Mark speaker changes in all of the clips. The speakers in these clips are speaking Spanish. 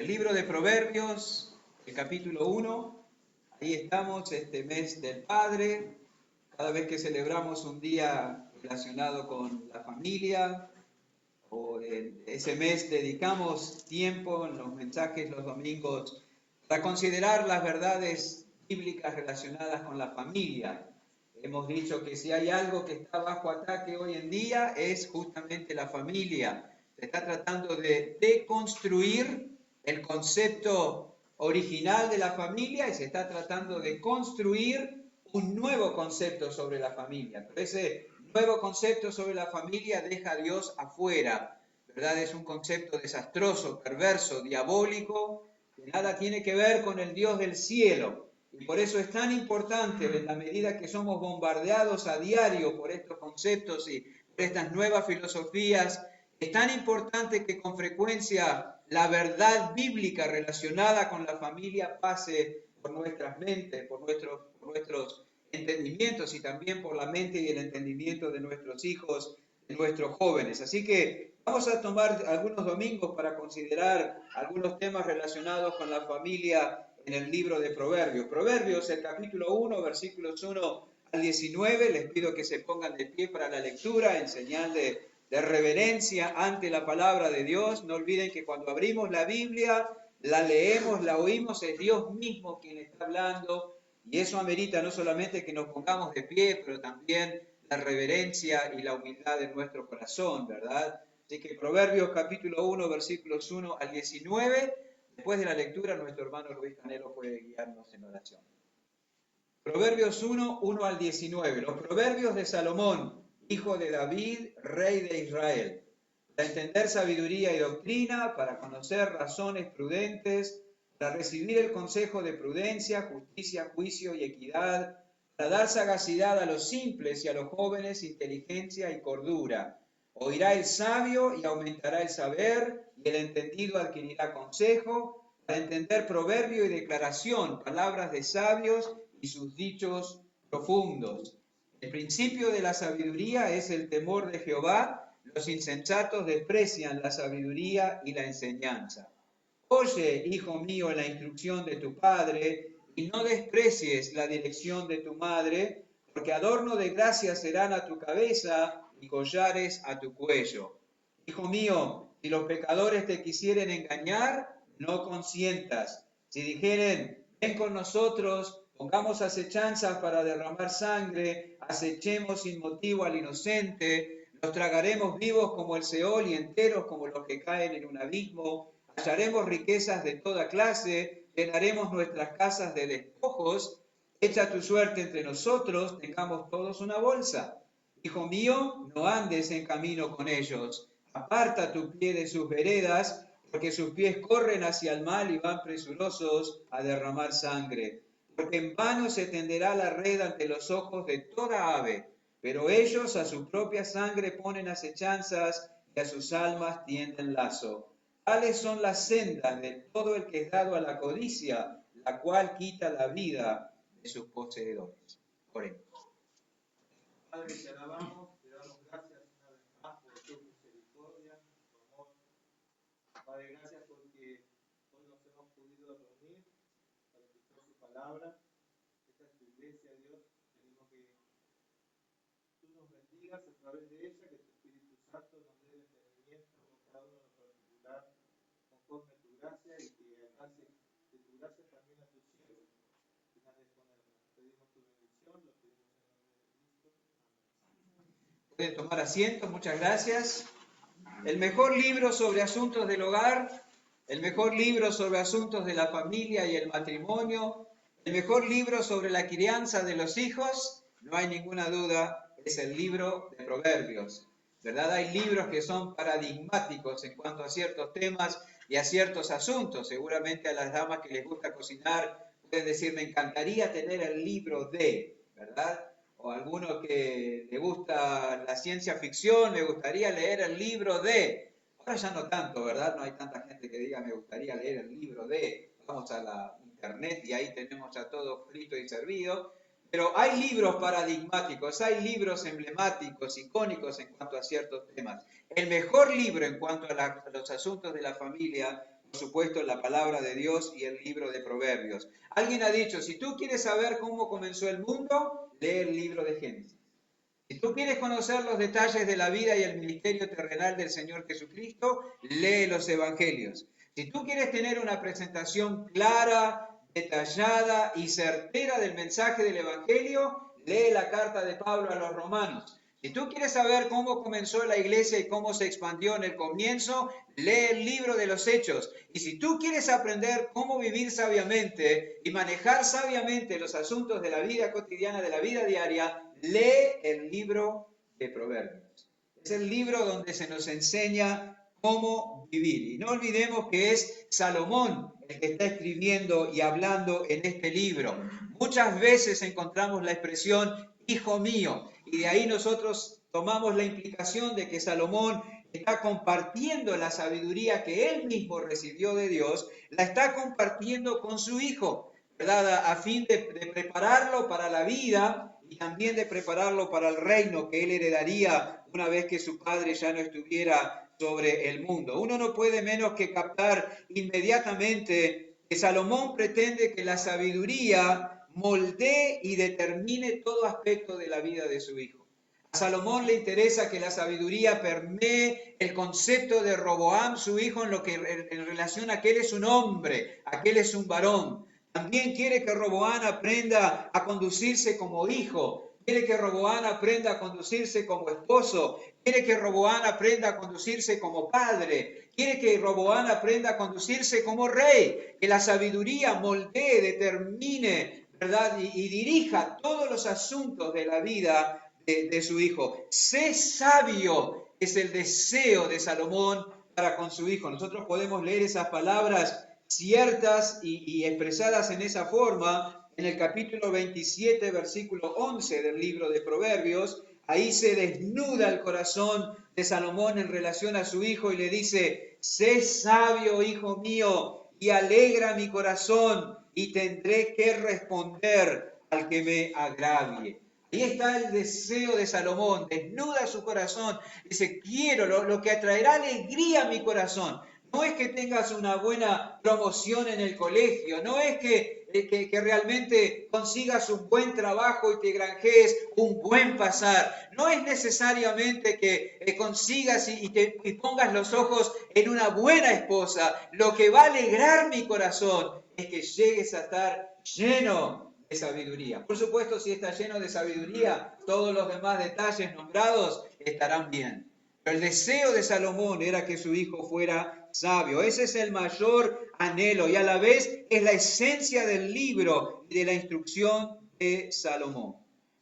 Speaker 1: El libro de Proverbios, el capítulo 1, ahí estamos, este mes del Padre, cada vez que celebramos un día relacionado con la familia, o ese mes dedicamos tiempo en los mensajes los domingos para considerar las verdades bíblicas relacionadas con la familia. Hemos dicho que si hay algo que está bajo ataque hoy en día es justamente la familia. Se está tratando de deconstruir el concepto original de la familia y se está tratando de construir un nuevo concepto sobre la familia. Pero ese nuevo concepto sobre la familia deja a Dios afuera, ¿verdad? Es un concepto desastroso, perverso, diabólico, que nada tiene que ver con el Dios del cielo. Y por eso es tan importante, en la medida que somos bombardeados a diario por estos conceptos y por estas nuevas filosofías, es tan importante que con frecuencia la verdad bíblica relacionada con la familia pase por nuestras mentes, por nuestros entendimientos y también por la mente y el entendimiento de nuestros hijos, de nuestros jóvenes. Así que vamos a tomar algunos domingos para considerar algunos temas relacionados con la familia en el libro de Proverbios. Proverbios, el capítulo 1, versículos 1 al 19. Les pido que se pongan de pie para la lectura en señal de reverencia ante la palabra de Dios. No olviden que cuando abrimos la Biblia, la leemos, la oímos, es Dios mismo quien está hablando, y eso amerita no solamente que nos pongamos de pie, pero también la reverencia y la humildad de nuestro corazón, ¿verdad? Así que Proverbios capítulo 1, versículos 1 al 19, después de la lectura, nuestro hermano Luis Canelo puede guiarnos en oración. Proverbios 1, 1 al 19, los proverbios de Salomón, hijo de David, rey de Israel, para entender sabiduría y doctrina, para conocer razones prudentes, para recibir el consejo de prudencia, justicia, juicio y equidad, para dar sagacidad a los simples y a los jóvenes inteligencia y cordura. Oirá el sabio y aumentará el saber, y el entendido adquirirá consejo, para entender proverbio y declaración, palabras de sabios y sus dichos profundos. El principio de la sabiduría es el temor de Jehová. Los insensatos desprecian la sabiduría y la enseñanza. Oye, hijo mío, la instrucción de tu padre, y no desprecies la dirección de tu madre, porque adorno de gracia serán a tu cabeza y collares a tu cuello. Hijo mío, si los pecadores te quisieren engañar, no consientas. Si dijeren, ven con nosotros, pongamos acechanzas para derramar sangre, acechemos sin motivo al inocente, los tragaremos vivos como el Seol y enteros como los que caen en un abismo, hallaremos riquezas de toda clase, llenaremos nuestras casas de despojos, echa tu suerte entre nosotros, tengamos todos una bolsa. Hijo mío, no andes en camino con ellos, aparta tu pie de sus veredas, porque sus pies corren hacia el mal y van presurosos a derramar sangre. Porque en vano se tenderá la red ante los ojos de toda ave, pero ellos a su propia sangre ponen acechanzas y a sus almas tienden lazo. Tales son las sendas de todo el que es dado a la codicia, la cual quita la vida de sus poseedores. Oremos.
Speaker 2: Padre, te alabamos, te damos gracias una vez más por tu misericordia, tu amor. Padre, gracias porque hoy nos hemos podido reunir para escuchar tu palabra. Esta es tu iglesia, Dios. Pedimos que tú nos bendigas a través de ella, que tu Espíritu Santo nos dé el entendimiento con cada uno en lo particular, conforme a tu gracia, y que alcance de tu gracia también a tus siervos. Finales con él. Pedimos tu bendición, lo pedimos en el nombre de Cristo. Amén.
Speaker 1: Pueden tomar asiento, muchas gracias. El mejor libro sobre asuntos del hogar, el mejor libro sobre asuntos de la familia y el matrimonio, el mejor libro sobre la crianza de los hijos, no hay ninguna duda, es el libro de Proverbios. ¿Verdad? Hay libros que son paradigmáticos en cuanto a ciertos temas y a ciertos asuntos. Seguramente a las damas que les gusta cocinar pueden decir, me encantaría tener el libro de, ¿verdad? O a alguno que le gusta la ciencia ficción, le gustaría leer el libro de. Ahora ya no tanto, ¿verdad? No hay tanta gente que diga, me gustaría leer el libro de. Vamos a la internet y ahí tenemos ya todo frito y servido. Pero hay libros paradigmáticos, hay libros emblemáticos, icónicos en cuanto a ciertos temas. El mejor libro en cuanto a los asuntos de la familia por supuesto, la palabra de Dios y el libro de Proverbios. Alguien ha dicho, si tú quieres saber cómo comenzó el mundo, lee el libro de Génesis. Si tú quieres conocer los detalles de la vida y el ministerio terrenal del Señor Jesucristo, lee los Evangelios. Si tú quieres tener una presentación clara, detallada y certera del mensaje del Evangelio, lee la carta de Pablo a los romanos. Si tú quieres saber cómo comenzó la iglesia y cómo se expandió en el comienzo, lee el libro de los Hechos. Y si tú quieres aprender cómo vivir sabiamente y manejar sabiamente los asuntos de la vida cotidiana, de la vida diaria, lee el libro de Proverbios. Es el libro donde se nos enseña cómo vivir. Y no olvidemos que es Salomón el que está escribiendo y hablando en este libro. Muchas veces encontramos la expresión hijo mío, y de ahí nosotros tomamos la implicación de que Salomón está compartiendo la sabiduría que él mismo recibió de Dios, la está compartiendo con su hijo, ¿verdad? A fin de prepararlo para la vida y también de prepararlo para el reino que él heredaría una vez que su padre ya no estuviera sobre el mundo. Uno no puede menos que captar inmediatamente que Salomón pretende que la sabiduría moldee y determine todo aspecto de la vida de su hijo. A Salomón le interesa que la sabiduría permee el concepto de Roboam, su hijo, en relación a que él es un hombre, a que él es un varón. También quiere que Roboam aprenda a conducirse como hijo, quiere que Roboam aprenda a conducirse como esposo, quiere que Roboam aprenda a conducirse como padre, quiere que Roboam aprenda a conducirse como rey, que la sabiduría moldee, determine, ¿verdad? Y dirija todos los asuntos de la vida de su hijo. Sé sabio, es el deseo de Salomón para con su hijo. Nosotros podemos leer esas palabras ciertas y expresadas en esa forma en el capítulo 27, versículo 11 del libro de Proverbios. Ahí se desnuda el corazón de Salomón en relación a su hijo y le dice, sé sabio, hijo mío, y alegra mi corazón, y tendré que responder al que me agravie. Ahí está el deseo de Salomón, desnuda su corazón, dice, quiero lo que atraerá alegría a mi corazón. No es que tengas una buena promoción en el colegio, no es que realmente consigas un buen trabajo y te granjees un buen pasar. No es necesariamente que consigas y pongas los ojos en una buena esposa. Lo que va a alegrar mi corazón es que llegues a estar lleno de sabiduría. Por supuesto, si está lleno de sabiduría, todos los demás detalles nombrados estarán bien. Pero el deseo de Salomón era que su hijo fuera sabio. Ese es el mayor anhelo y a la vez es la esencia del libro y de la instrucción de Salomón.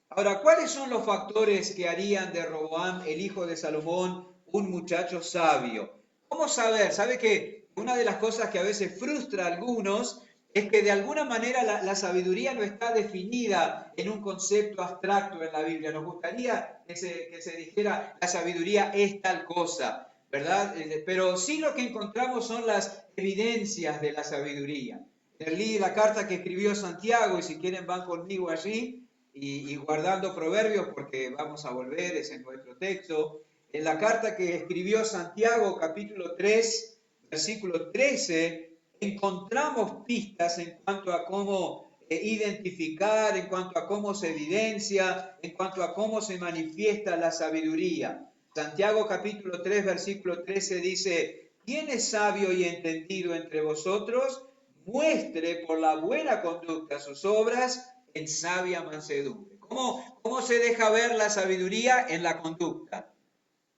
Speaker 1: Ahora, ¿cuáles son los factores que harían de Roboam, el hijo de Salomón, un muchacho sabio? ¿Cómo saber? ¿Sabe que una de las cosas que a veces frustra a algunos es que de alguna manera la sabiduría no está definida en un concepto abstracto en la Biblia? Nos gustaría que se dijera la sabiduría es tal cosa, ¿verdad? Pero sí lo que encontramos son las evidencias de la sabiduría. Leí la carta que escribió Santiago y si quieren van conmigo allí y guardando Proverbios porque vamos a volver, es en nuestro texto. En la carta que escribió Santiago, capítulo 3, versículo 13, encontramos pistas en cuanto a cómo identificar, en cuanto a cómo se evidencia, en cuanto a cómo se manifiesta la sabiduría. Santiago capítulo 3, versículo 13 dice, ¿quién es sabio y entendido entre vosotros? Muestre por la buena conducta sus obras en sabia mansedumbre. ¿Cómo se deja ver la sabiduría? En la conducta,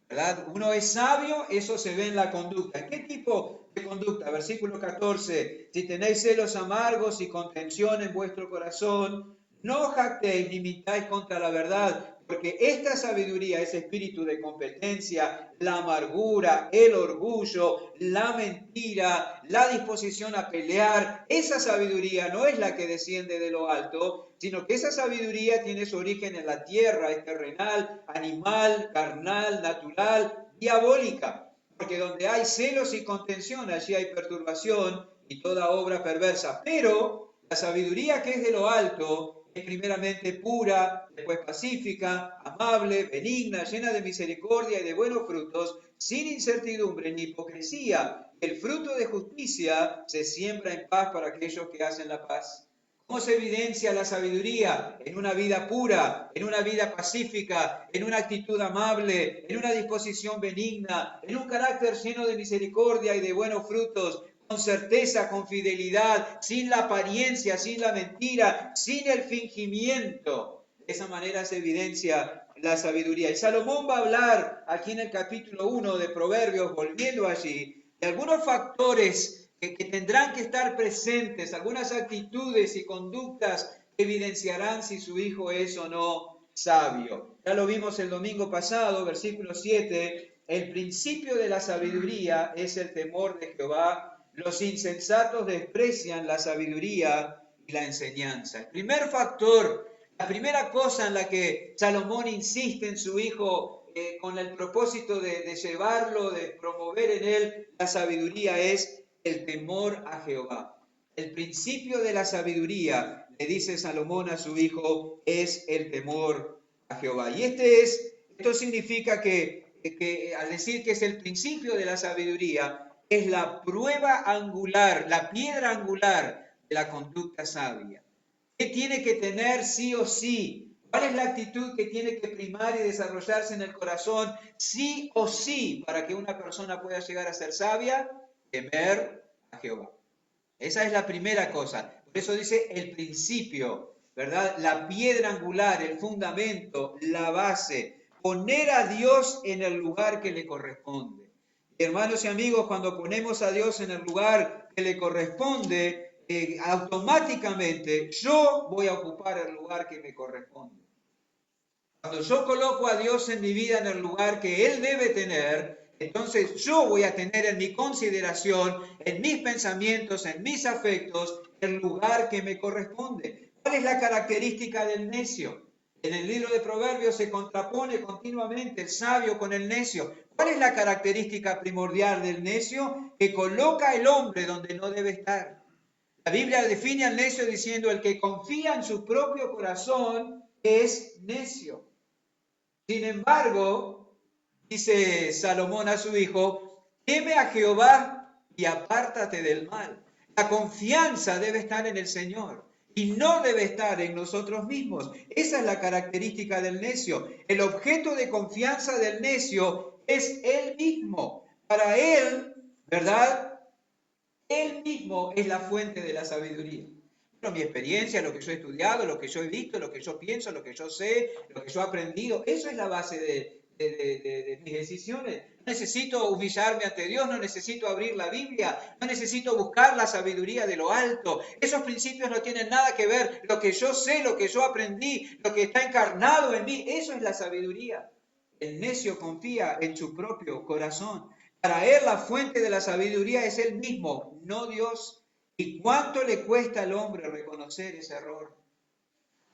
Speaker 1: ¿verdad? Uno es sabio, eso se ve en la conducta. ¿Qué tipo de conducta? Versículo 14. Si tenéis celos amargos y contención en vuestro corazón, no jactéis ni mintáis contra la verdad, porque esta sabiduría es espíritu de competencia, la amargura, el orgullo, la mentira, la disposición a pelear. Esa sabiduría no es la que desciende de lo alto, sino que esa sabiduría tiene su origen en la tierra, es terrenal, animal, carnal, natural, diabólica. Porque donde hay celos y contención, allí hay perturbación y toda obra perversa. Pero la sabiduría que es de lo alto es primeramente pura, después pacífica, amable, benigna, llena de misericordia y de buenos frutos, sin incertidumbre ni hipocresía. el fruto de justicia se siembra en paz para aquellos que hacen la paz. ¿Cómo se evidencia la sabiduría? En una vida pura, en una vida pacífica, en una actitud amable, en una disposición benigna, en un carácter lleno de misericordia y de buenos frutos, con certeza, con fidelidad, sin la apariencia, sin la mentira, sin el fingimiento. De esa manera se evidencia la sabiduría. Y Salomón va a hablar aquí en el capítulo 1 de Proverbios, volviendo allí, de algunos factores que tendrán que estar presentes, algunas actitudes y conductas que evidenciarán si su hijo es o no sabio. Ya lo vimos el domingo pasado, versículo 7, el principio de la sabiduría es el temor de Jehová. Los insensatos desprecian la sabiduría y la enseñanza. El primer factor, la primera cosa en la que Salomón insiste en su hijo con el propósito de llevarlo, de promover en él la sabiduría, es el temor a Jehová. El principio de la sabiduría, le dice Salomón a su hijo, es el temor a Jehová. Y esto significa que al decir que es el principio de la sabiduría, es la prueba angular, la piedra angular de la conducta sabia. ¿Qué tiene que tener sí o sí? ¿Cuál es la actitud que tiene que primar y desarrollarse en el corazón sí o sí para que una persona pueda llegar a ser sabia? Temer a Jehová. Esa es la primera cosa. Por eso dice el principio, ¿verdad? La piedra angular, el fundamento, la base. Poner a Dios en el lugar que le corresponde. Hermanos y amigos, cuando ponemos a Dios en el lugar que le corresponde, automáticamente yo voy a ocupar el lugar que me corresponde. Cuando yo coloco a Dios en mi vida en el lugar que Él debe tener, entonces yo voy a tener en mi consideración, en mis pensamientos, en mis afectos, el lugar que me corresponde. ¿Cuál es la característica del necio? En el libro de Proverbios se contrapone continuamente el sabio con el necio. ¿Cuál es la característica primordial del necio? Que coloca el hombre donde no debe estar. La Biblia define al necio diciendo: el que confía en su propio corazón es necio. Sin embargo, dice Salomón a su hijo, teme a Jehová y apártate del mal. La confianza debe estar en el Señor y no debe estar en nosotros mismos. Esa es la característica del necio. El objeto de confianza del necio es él mismo. Para él, ¿verdad? Él mismo es la fuente de la sabiduría. Bueno, mi experiencia, lo que yo he estudiado, lo que yo he visto, lo que yo pienso, lo que yo sé, lo que yo he aprendido, eso es la base de mis decisiones. No necesito humillarme ante Dios, no necesito abrir la Biblia, no necesito buscar la sabiduría de lo alto. Esos principios no tienen nada que ver. Lo que yo sé, lo que yo aprendí, lo que está encarnado en mí, eso es la sabiduría. El necio confía en su propio corazón. Para él la fuente de la sabiduría es él mismo, no Dios. ¿Y cuánto le cuesta al hombre reconocer ese error?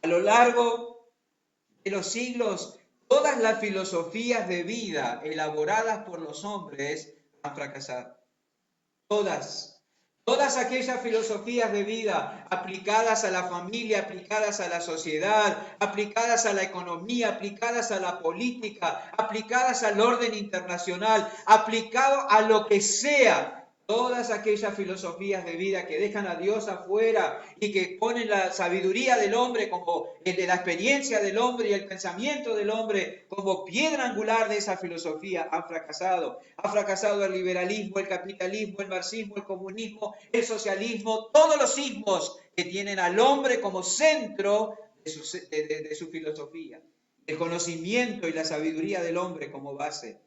Speaker 1: A lo largo de los siglos, todas las filosofías de vida elaboradas por los hombres han fracasado. Todas aquellas filosofías de vida aplicadas a la familia, aplicadas a la sociedad, aplicadas a la economía, aplicadas a la política, aplicadas al orden internacional, aplicado a lo que sea. Todas aquellas filosofías de vida que dejan a Dios afuera y que ponen la sabiduría del hombre como el de la experiencia del hombre y el pensamiento del hombre como piedra angular de esa filosofía han fracasado. Ha fracasado el liberalismo, el capitalismo, el marxismo, el comunismo, el socialismo, todos los ismos que tienen al hombre como centro de su filosofía. El conocimiento y la sabiduría del hombre como base.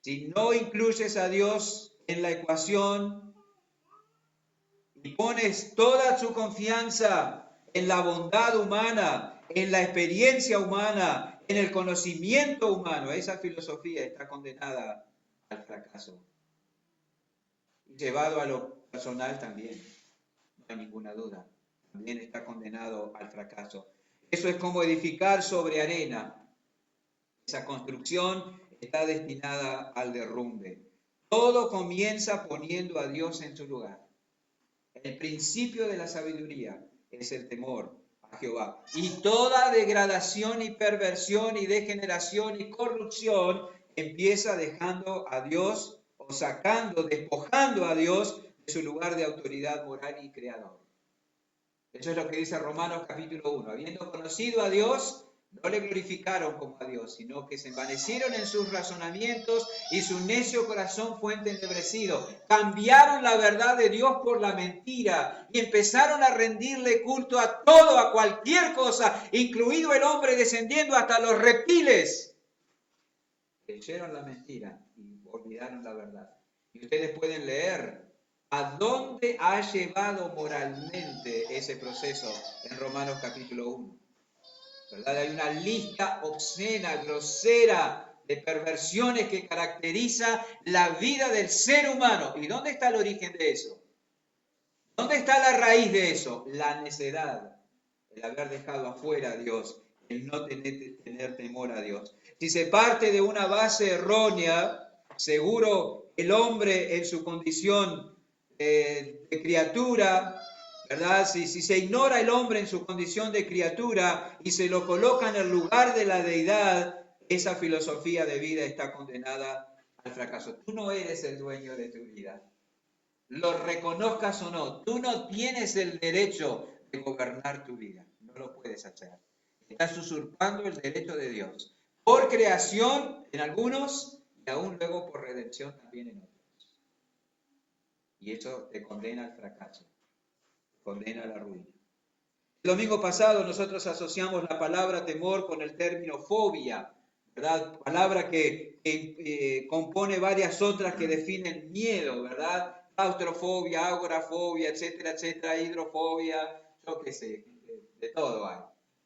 Speaker 1: Si no incluyes a Dios en la ecuación y pones toda su confianza en la bondad humana, en la experiencia humana, en el conocimiento humano, esa filosofía está condenada al fracaso. Y llevado a lo personal también, no hay ninguna duda, también está condenado al fracaso. Eso es como edificar sobre arena. Esa construcción está destinada al derrumbe. Todo comienza poniendo a Dios en su lugar. El principio de la sabiduría es el temor a Jehová. Y toda degradación y perversión y degeneración y corrupción empieza dejando a Dios o sacando, despojando a Dios de su lugar de autoridad moral y creador. Eso es lo que dice Romanos capítulo 1. Habiendo conocido a Dios, no le glorificaron como a Dios, sino que se envanecieron en sus razonamientos y su necio corazón fue entenebrecido. Cambiaron la verdad de Dios por la mentira y empezaron a rendirle culto a todo, a cualquier cosa, incluido el hombre descendiendo hasta los reptiles. Creyeron la mentira y olvidaron la verdad. Y ustedes pueden leer a dónde ha llevado moralmente ese proceso en Romanos capítulo 1. ¿Verdad? Hay una lista obscena, grosera, de perversiones que caracteriza la vida del ser humano. ¿Y dónde está el origen de eso? ¿Dónde está la raíz de eso? La necedad, el haber dejado afuera a Dios, el no tener temor a Dios. Si se parte de una base errónea, seguro el hombre en su condición de criatura, ¿verdad? Si se ignora el hombre en su condición de criatura y se lo coloca en el lugar de la deidad, esa filosofía de vida está condenada al fracaso. Tú no eres el dueño de tu vida. Lo reconozcas o no, tú no tienes el derecho de gobernar tu vida. No lo puedes hacer. Estás usurpando el derecho de Dios. Por creación en algunos y aún luego por redención también en otros. Y eso te condena al fracaso. Condena a la ruina. El domingo pasado nosotros asociamos la palabra temor con el término fobia, ¿verdad? Palabra que compone varias otras que definen miedo, ¿verdad? Claustrofobia, agorafobia, etcétera, etcétera, hidrofobia, yo qué sé, de todo hay.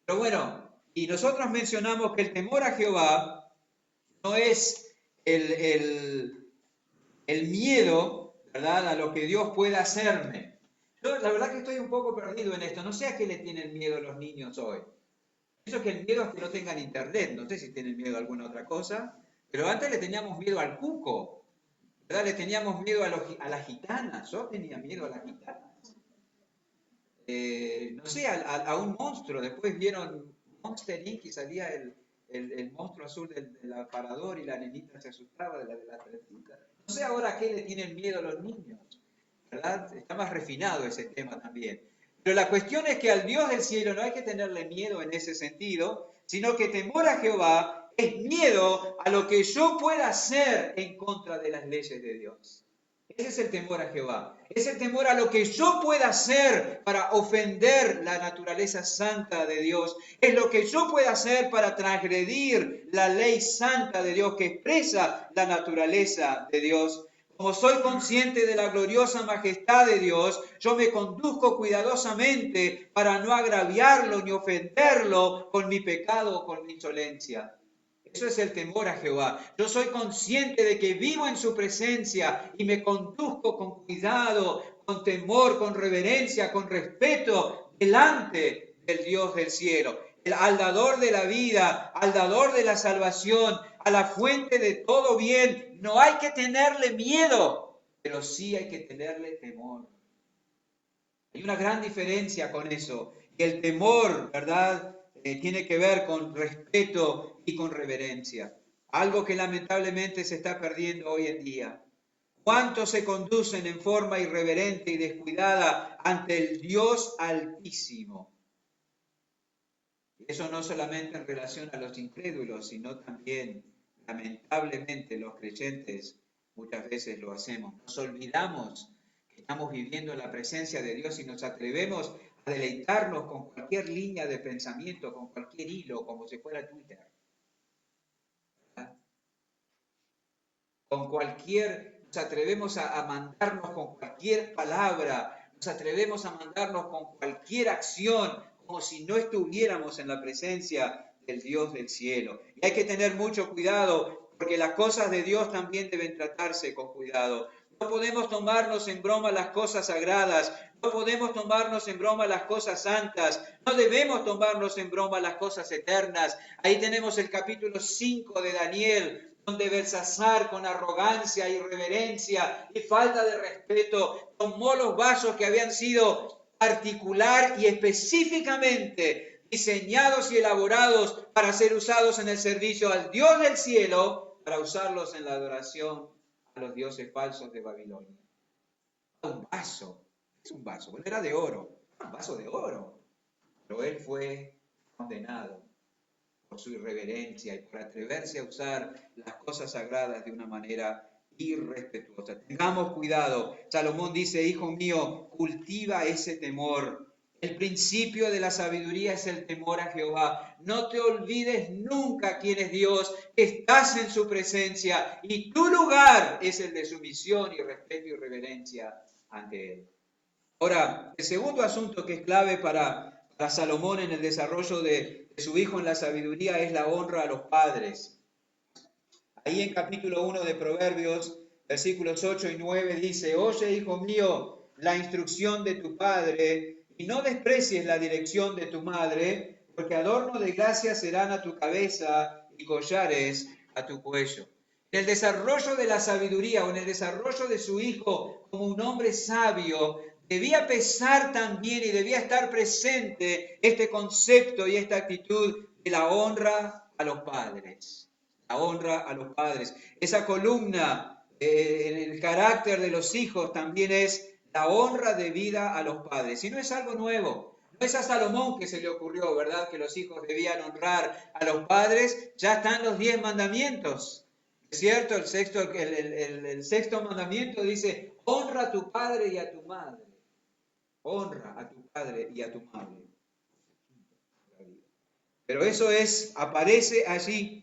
Speaker 1: Pero bueno, y nosotros mencionamos que el temor a Jehová no es el miedo, ¿verdad?, a lo que Dios pueda hacerme. Yo la verdad que estoy un poco perdido en esto. No sé a qué le tienen miedo los niños hoy. Pienso que el miedo es que no tengan internet. No sé si tienen miedo a alguna otra cosa. Pero antes le teníamos miedo al cuco, ¿verdad? Le teníamos miedo a las gitanas. Yo tenía miedo a las gitanas. No sé, a un monstruo. Después vieron Monster Inc. y salía el monstruo azul del aparador y la nenita se asustaba de la trencita. No sé ahora a qué le tienen miedo los niños, ¿verdad? Está más refinado ese tema también. Pero la cuestión es que al Dios del cielo no hay que tenerle miedo en ese sentido, sino que temor a Jehová es miedo a lo que yo pueda hacer en contra de las leyes de Dios. Ese es el temor a Jehová. Es el temor a lo que yo pueda hacer para ofender la naturaleza santa de Dios. Es lo que yo pueda hacer para transgredir la ley santa de Dios que expresa la naturaleza de Dios. Como soy consciente de la gloriosa majestad de Dios, yo me conduzco cuidadosamente para no agraviarlo ni ofenderlo con mi pecado o con mi insolencia. Eso es el temor a Jehová. Yo soy consciente de que vivo en su presencia y me conduzco con cuidado, con temor, con reverencia, con respeto delante del Dios del cielo, al dador de la vida, al dador de la salvación, a la fuente de todo bien. No hay que tenerle miedo, pero sí hay que tenerle temor. Hay una gran diferencia con eso. Y el temor, ¿verdad?, tiene que ver con respeto y con reverencia. Algo que lamentablemente se está perdiendo hoy en día. ¿Cuántos se conducen en forma irreverente y descuidada ante el Dios Altísimo? Eso no solamente en relación a los incrédulos, sino también, lamentablemente, los creyentes muchas veces lo hacemos. Nos olvidamos que estamos viviendo en la presencia de Dios y nos atrevemos a deleitarnos con cualquier línea de pensamiento, con cualquier hilo, como si fuera Twitter. ¿Verdad? Nos atrevemos a mandarnos con cualquier palabra, nos atrevemos a mandarnos con cualquier acción, como si no estuviéramos en la presencia del Dios del cielo. Y hay que tener mucho cuidado, porque las cosas de Dios también deben tratarse con cuidado. No podemos tomarnos en broma las cosas sagradas, no podemos tomarnos en broma las cosas santas, no debemos tomarnos en broma las cosas eternas. Ahí tenemos el capítulo 5 de Daniel, donde Belsasar, con arrogancia, irreverencia y falta de respeto, tomó los vasos que habían sido particular y específicamente diseñados y elaborados para ser usados en el servicio al Dios del cielo, para usarlos en la adoración a los dioses falsos de Babilonia. Un vaso, es un vaso, bueno, era de oro, un vaso de oro, pero él fue condenado por su irreverencia y por atreverse a usar las cosas sagradas de una manera irrespetuosa. Tengamos cuidado. Salomón dice, hijo mío, cultiva ese temor. El principio de la sabiduría es el temor a Jehová. No te olvides nunca quién es Dios, que estás en su presencia y tu lugar es el de sumisión y respeto y reverencia ante él. Ahora, el segundo asunto que es clave para Salomón en el desarrollo de su hijo en la sabiduría es la honra a los padres. Ahí en capítulo 1 de Proverbios, versículos 8 y 9 dice, oye, hijo mío, la instrucción de tu padre y no desprecies la dirección de tu madre, porque adorno de gracia serán a tu cabeza y collares a tu cuello. En el desarrollo de la sabiduría o en el desarrollo de su hijo como un hombre sabio, debía pesar también y debía estar presente este concepto y esta actitud de la honra a los padres. La honra a los padres. Esa columna en el carácter de los hijos también es la honra debida a los padres. Y no es algo nuevo. No es a Salomón que se le ocurrió, ¿verdad?, que los hijos debían honrar a los padres. Ya están los 10 mandamientos. ¿Es cierto? El sexto mandamiento dice, honra a tu padre y a tu madre. Honra a tu padre y a tu madre. Pero eso aparece allí.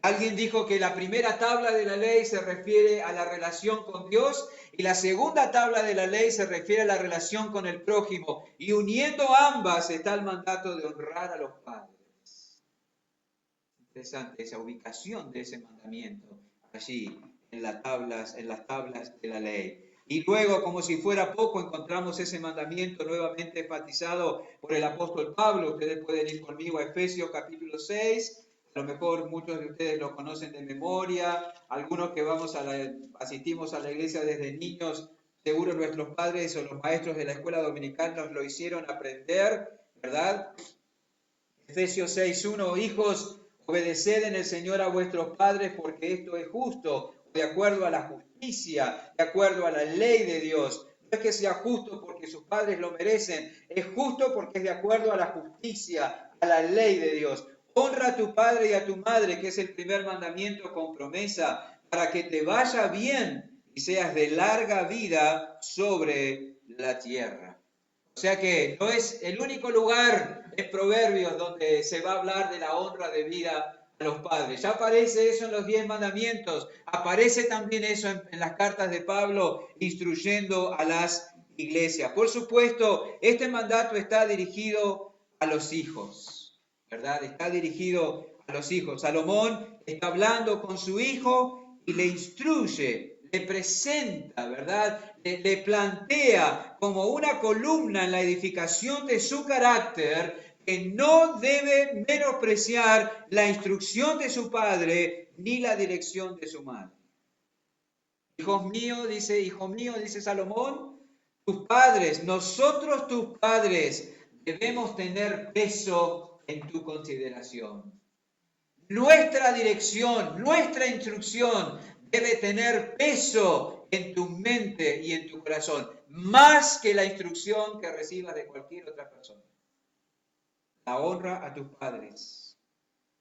Speaker 1: Alguien dijo que la primera tabla de la ley se refiere a la relación con Dios y la segunda tabla de la ley se refiere a la relación con el prójimo. Y uniendo ambas está el mandato de honrar a los padres. Interesante esa ubicación de ese mandamiento allí en las tablas de la ley. Y luego, como si fuera poco, encontramos ese mandamiento nuevamente enfatizado por el apóstol Pablo. Ustedes pueden ir conmigo a Efesios capítulo 6. A lo mejor muchos de ustedes lo conocen de memoria. Algunos que asistimos a la iglesia desde niños, seguro nuestros padres o los maestros de la escuela dominical nos lo hicieron aprender, ¿verdad? Efesios 6:1, hijos, obedeced en el Señor a vuestros padres porque esto es justo, de acuerdo a la justicia, de acuerdo a la ley de Dios. No es que sea justo porque sus padres lo merecen, es justo porque es de acuerdo a la justicia, a la ley de Dios. Honra a tu padre y a tu madre, que es el primer mandamiento con promesa, para que te vaya bien y seas de larga vida sobre la tierra. O sea que no es el único lugar en Proverbios donde se va a hablar de la honra debida a los padres. Ya aparece eso en los 10 mandamientos. Aparece también eso en las cartas de Pablo instruyendo a las iglesias. Por supuesto, este mandato está dirigido a los hijos, ¿verdad? Está dirigido a los hijos. Salomón está hablando con su hijo y le instruye, le presenta, ¿verdad? Le plantea como una columna en la edificación de su carácter que no debe menospreciar la instrucción de su padre ni la dirección de su madre. Hijo mío, dice Salomón, tus padres, nosotros tus padres, debemos tener peso en tu consideración. Nuestra dirección, nuestra instrucción debe tener peso en tu mente y en tu corazón, más que la instrucción que recibas de cualquier otra persona. La honra a tus padres.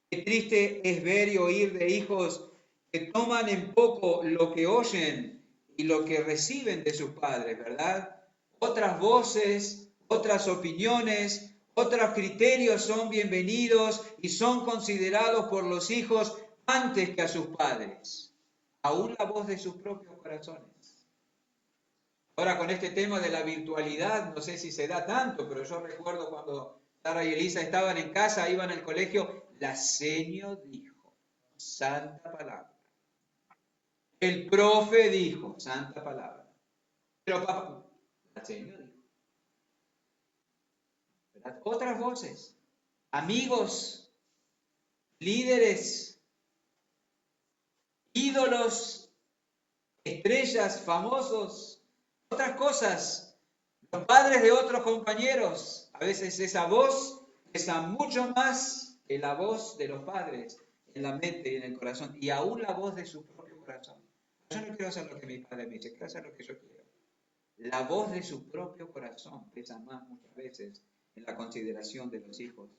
Speaker 1: Qué triste es ver y oír de hijos que toman en poco lo que oyen y lo que reciben de sus padres, ¿verdad? Otras voces, otras opiniones, otros criterios son bienvenidos y son considerados por los hijos antes que a sus padres, aún la voz de sus propios corazones. Ahora con este tema de la virtualidad, no sé si se da tanto, pero yo recuerdo cuando Sara y Elisa estaban en casa, iban al colegio, la seño dijo, santa palabra. El profe dijo, santa palabra. Pero papá, la seño dijo. ¿Verdad? Otras voces, amigos, líderes, ídolos, estrellas, famosos, otras cosas, los padres de otros compañeros. A veces esa voz pesa mucho más que la voz de los padres en la mente y en el corazón, y aún la voz de su propio corazón. Yo no quiero hacer lo que mi padre me dice, quiero hacer lo que yo quiero. La voz de su propio corazón pesa más muchas veces en la consideración de los hijos.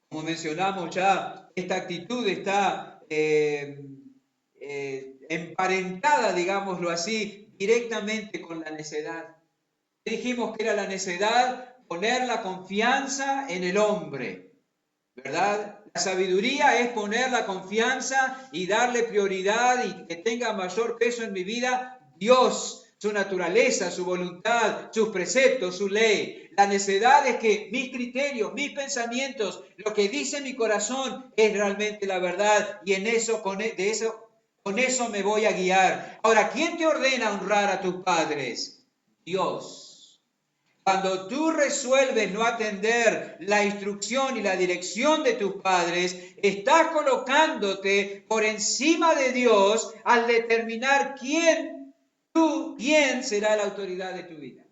Speaker 1: Como mencionamos ya, esta actitud está emparentada, digámoslo así, directamente con la necedad. Dijimos que era la necedad poner la confianza en el hombre, ¿verdad? La sabiduría es poner la confianza y darle prioridad y que tenga mayor peso en mi vida Dios, su naturaleza, su voluntad, sus preceptos, su ley. La necedad es que mis criterios, mis pensamientos, lo que dice mi corazón es realmente la verdad y en eso, con eso me voy a guiar. Ahora, ¿quién te ordena honrar a tus padres? Dios. Cuando tú resuelves no atender la instrucción y la dirección de tus padres, estás colocándote por encima de Dios al determinar quién será la autoridad de tu vida.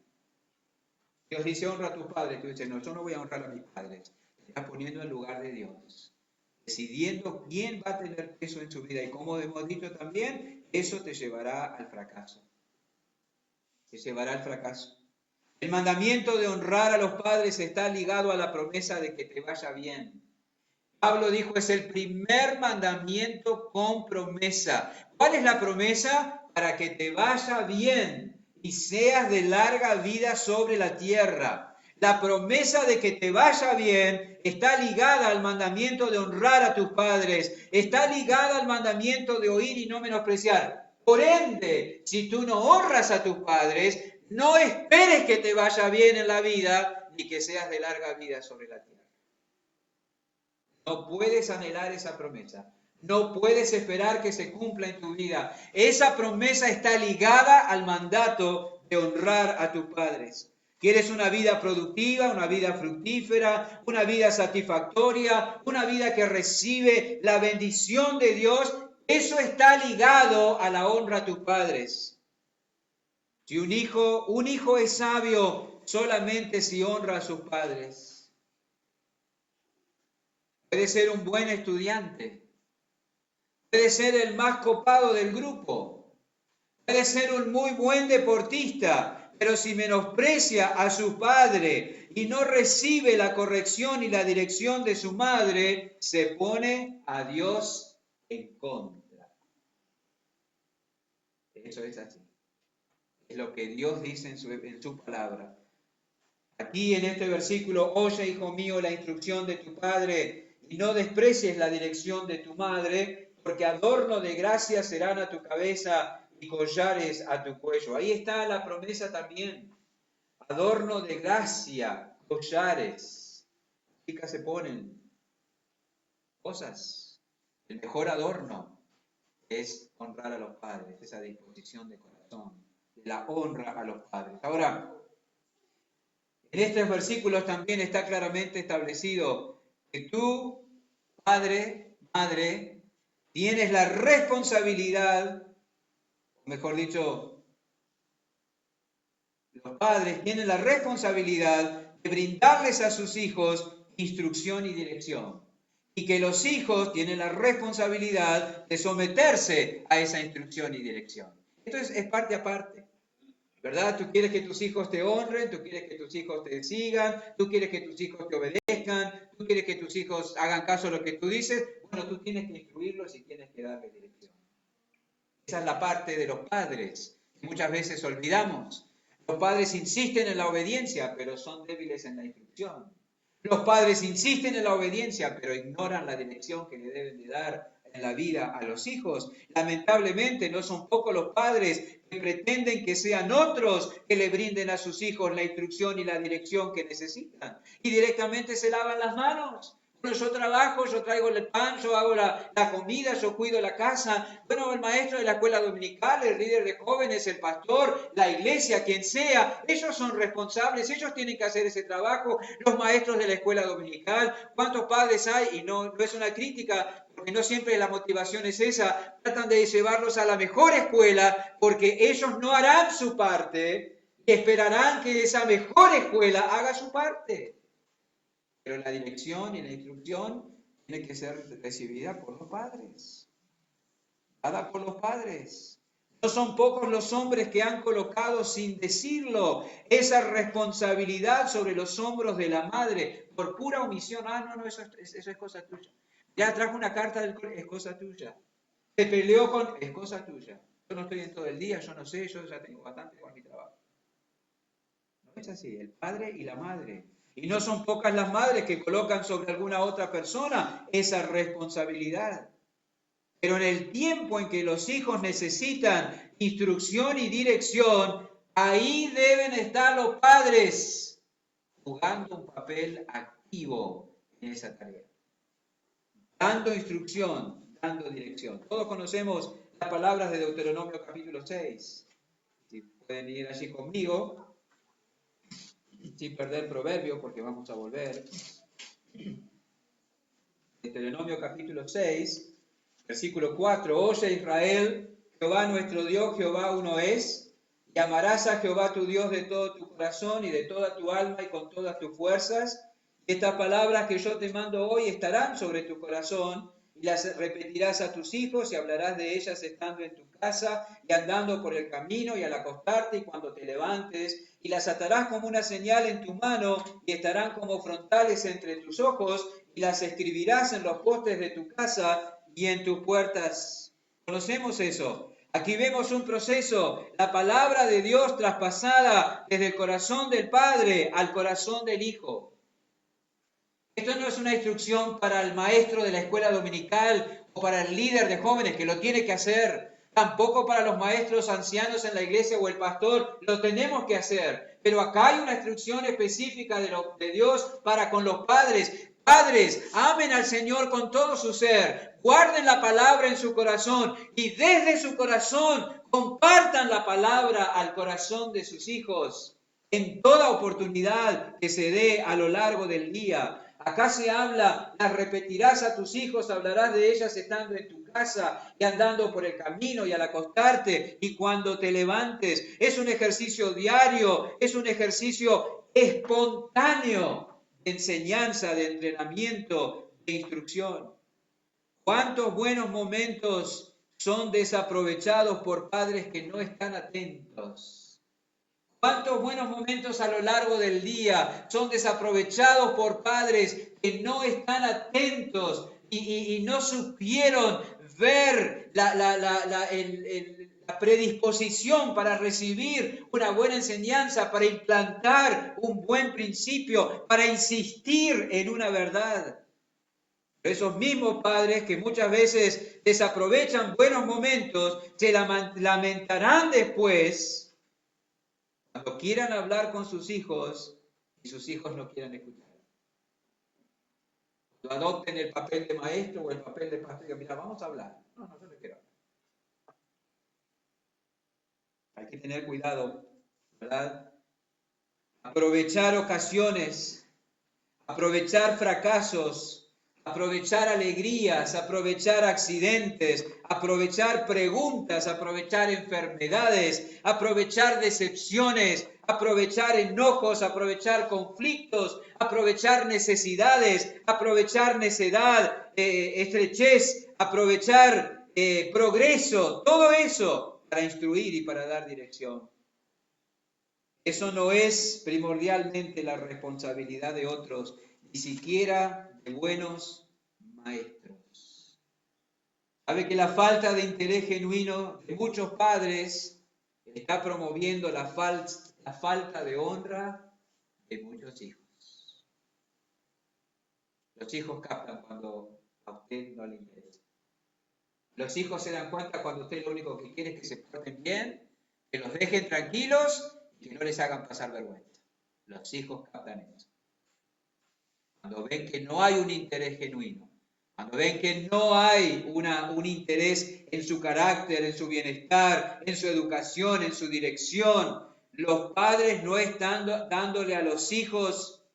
Speaker 1: Dios dice, honra a tus padres. Tú dices, no, yo no voy a honrar a mis padres. Te estás poniendo en lugar de Dios, decidiendo quién va a tener peso en su vida. Y como hemos dicho también, eso te llevará al fracaso. Te llevará al fracaso. El mandamiento de honrar a los padres está ligado a la promesa de que te vaya bien. Pablo dijo, es el primer mandamiento con promesa. ¿Cuál es la promesa? Para que te vaya bien y seas de larga vida sobre la tierra. La promesa de que te vaya bien está ligada al mandamiento de honrar a tus padres, está ligada al mandamiento de oír y no menospreciar. Por ende, si tú no honras a tus padres, no esperes que te vaya bien en la vida ni que seas de larga vida sobre la tierra. No puedes anhelar esa promesa. No puedes esperar que se cumpla en tu vida. Esa promesa está ligada al mandato de honrar a tus padres. ¿Quieres una vida productiva, una vida fructífera, una vida satisfactoria, una vida que recibe la bendición de Dios? Eso está ligado a la honra a tus padres. Si un hijo es sabio solamente si honra a sus padres. Puede ser un buen estudiante. Puede ser el más copado del grupo. Puede ser un muy buen deportista. Pero si menosprecia a su padre y no recibe la corrección y la dirección de su madre, se pone a Dios en contra. Eso es así. Es lo que Dios dice en su palabra. Aquí en este versículo, oye, hijo mío, la instrucción de tu padre y no desprecies la dirección de tu madre, porque adorno de gracia serán a tu cabeza y collares a tu cuello. Ahí está la promesa también. Adorno de gracia, collares. Chicas se ponen cosas. El mejor adorno es honrar a los padres, esa disposición de corazón, la honra a los padres. Ahora, en estos versículos también está claramente establecido que tú, padre, madre, tienes la responsabilidad, o mejor dicho, los padres tienen la responsabilidad de brindarles a sus hijos instrucción y dirección. Y que los hijos tienen la responsabilidad de someterse a esa instrucción y dirección. Esto es parte a parte. ¿Verdad? Tú quieres que tus hijos te honren, tú quieres que tus hijos te sigan, tú quieres que tus hijos te obedezcan, tú quieres que tus hijos hagan caso a lo que tú dices. Bueno, tú tienes que instruirlos y tienes que darles dirección. Esa es la parte de los padres, que muchas veces olvidamos. Los padres insisten en la obediencia, pero son débiles en la instrucción. Los padres insisten en la obediencia, pero ignoran la dirección que le deben de dar en la vida a los hijos. Lamentablemente no son pocos los padres que pretenden que sean otros que le brinden a sus hijos la instrucción y la dirección que necesitan. Y directamente se lavan las manos. Bueno, yo trabajo, yo traigo el pan, yo hago la comida, yo cuido la casa. Bueno, el maestro de la escuela dominical, el líder de jóvenes, el pastor, la iglesia, quien sea, ellos son responsables, ellos tienen que hacer ese trabajo. Los maestros de la escuela dominical, ¿cuántos padres hay? Y no es una crítica, porque no siempre la motivación es esa. Tratan de llevarlos a la mejor escuela porque ellos no harán su parte y esperarán que esa mejor escuela haga su parte. Pero la dirección y la instrucción tiene que ser recibida por los padres, dada por los padres. No son pocos los hombres que han colocado sin decirlo esa responsabilidad sobre los hombros de la madre por pura omisión. No, eso es cosa tuya. Ya trajo una carta del colegio, es cosa tuya. Se peleó con, es cosa tuya. Yo no estoy en todo el día, yo no sé, yo ya tengo bastante con mi trabajo. No es así, el padre y la madre. Y no son pocas las madres que colocan sobre alguna otra persona esa responsabilidad. Pero en el tiempo en que los hijos necesitan instrucción y dirección, ahí deben estar los padres jugando un papel activo en esa tarea. Dando instrucción, dando dirección. Todos conocemos las palabras de Deuteronomio capítulo 6. Si pueden ir allí conmigo, sin perder proverbio, porque vamos a volver. Deuteronomio capítulo 6. Versículo 4, oye Israel, Jehová nuestro Dios, Jehová uno es, y amarás a Jehová tu Dios de todo tu corazón y de toda tu alma y con todas tus fuerzas. Estas palabras que yo te mando hoy estarán sobre tu corazón y las repetirás a tus hijos y hablarás de ellas estando en tu casa y andando por el camino y al acostarte y cuando te levantes, y las atarás como una señal en tu mano y estarán como frontales entre tus ojos y las escribirás en los postes de tu casa y en tus puertas. Conocemos eso. Aquí vemos un proceso, la palabra de Dios traspasada desde el corazón del Padre al corazón del Hijo. Esto no es una instrucción para el maestro de la escuela dominical o para el líder de jóvenes que lo tiene que hacer. Tampoco para los maestros ancianos en la iglesia o el pastor, lo tenemos que hacer. Pero acá hay una instrucción específica de Dios para con los padres. Padres, amen al Señor con todo su ser, guarden la palabra en su corazón y desde su corazón compartan la palabra al corazón de sus hijos en toda oportunidad que se dé a lo largo del día. Acá se habla, las repetirás a tus hijos, hablarás de ellas estando en tu casa y andando por el camino y al acostarte y cuando te levantes. Es un ejercicio diario, es un ejercicio espontáneo de enseñanza, de entrenamiento, de instrucción. ¿Cuántos buenos momentos son desaprovechados por padres que no están atentos? ¿Cuántos buenos momentos a lo largo del día son desaprovechados por padres que no están atentos y no supieron ver la predisposición para recibir una buena enseñanza, para implantar un buen principio, para insistir en una verdad? Esos mismos padres que muchas veces desaprovechan buenos momentos, se lamentarán después cuando quieran hablar con sus hijos y sus hijos no quieran escuchar. Cuando adopten el papel de maestro o el papel de pastor y digan, mira, vamos a hablar. No, yo no quiero hablar. Hay que tener cuidado, ¿verdad? Aprovechar ocasiones, aprovechar fracasos, aprovechar alegrías, aprovechar accidentes, aprovechar preguntas, aprovechar enfermedades, aprovechar decepciones, aprovechar enojos, aprovechar conflictos, aprovechar necesidades, aprovechar necedad, estrechez, aprovechar progreso, todo eso para instruir y para dar dirección. Eso no es primordialmente la responsabilidad de otros, ni siquiera de buenos maestros. Sabe que la falta de interés genuino de muchos padres está promoviendo la falta de honra de muchos hijos. Los hijos captan cuando a usted no le interesa. Los hijos se dan cuenta cuando usted lo único que quiere es que se porten bien, que los dejen tranquilos y que no les hagan pasar vergüenza. Los hijos captan eso. Cuando ven que no hay un interés genuino, cuando ven que no hay un interés en su carácter, en su bienestar, en su educación, en su dirección, los padres no están dándole a los hijos,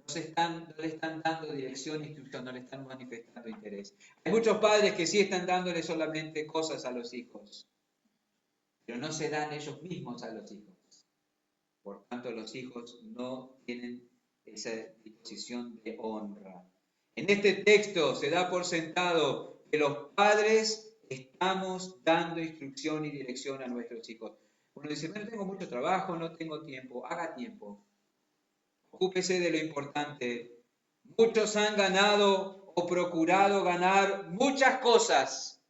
Speaker 1: no le están dando dirección, instrucción, no le están manifestando interés. Hay muchos padres que sí están dándole solamente cosas a los hijos, pero no se dan ellos mismos a los hijos. Por tanto, los hijos no tienen esa disposición de honra. En este texto se da por sentado que los padres estamos dando instrucción y dirección a nuestros hijos. Uno dice, bueno, tengo mucho trabajo, no tengo tiempo. Haga tiempo. Ocúpese de lo importante. Muchos han ganado o procurado ganar muchas cosas,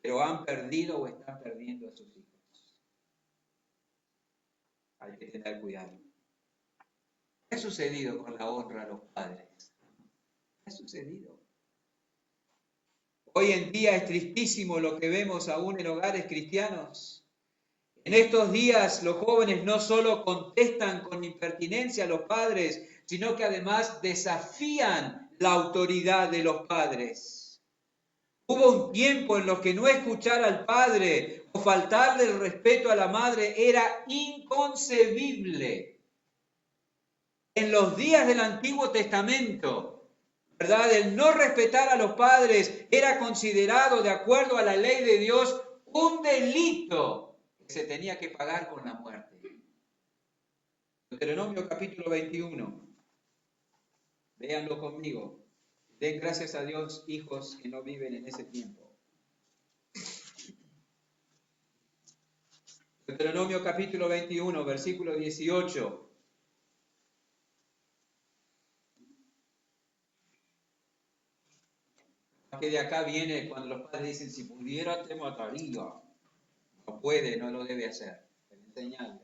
Speaker 1: pero han perdido o están perdiendo a sus hijos. Hay que tener cuidado. ¿Qué ha sucedido con la honra a los padres? ¿Qué ha sucedido? Hoy en día es tristísimo lo que vemos aún en hogares cristianos. En estos días los jóvenes no solo contestan con impertinencia a los padres, sino que además desafían la autoridad de los padres. Hubo un tiempo en los que no escuchar al padre o faltarle el respeto a la madre era inconcebible. En los días del Antiguo Testamento, ¿verdad? El no respetar a los padres era considerado, de acuerdo a la ley de Dios, un delito que se tenía que pagar con la muerte. Deuteronomio capítulo 21. Véanlo conmigo. Den gracias a Dios, hijos que no viven en ese tiempo. Deuteronomio capítulo 21, versículo 18. Que de acá viene cuando los padres dicen, si pudiera te mataría. No puede, no lo debe hacer. Enseñarle.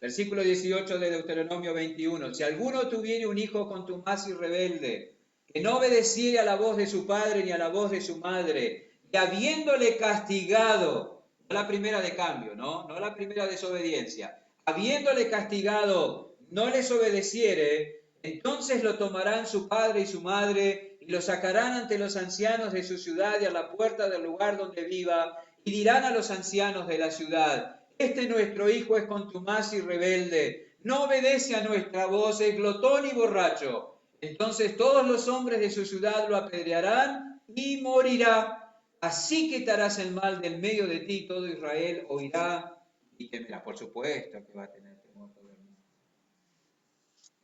Speaker 1: Versículo 18 de Deuteronomio 21. Si alguno tuviere un hijo contumaz y rebelde, que no obedeciere a la voz de su padre ni a la voz de su madre, y habiéndole castigado, no la primera de cambio, no la primera desobediencia, habiéndole castigado, no les obedeciere, entonces lo tomarán su padre y su madre, y lo sacarán ante los ancianos de su ciudad y a la puerta del lugar donde viva, y dirán a los ancianos de la ciudad, este nuestro hijo es contumaz y rebelde, no obedece a nuestra voz, es glotón y borracho. Entonces todos los hombres de su ciudad lo apedrearán y morirá. Así quitarás el mal del medio de ti, todo Israel oirá y temerá. Por supuesto que va a tener temor todo el mundo.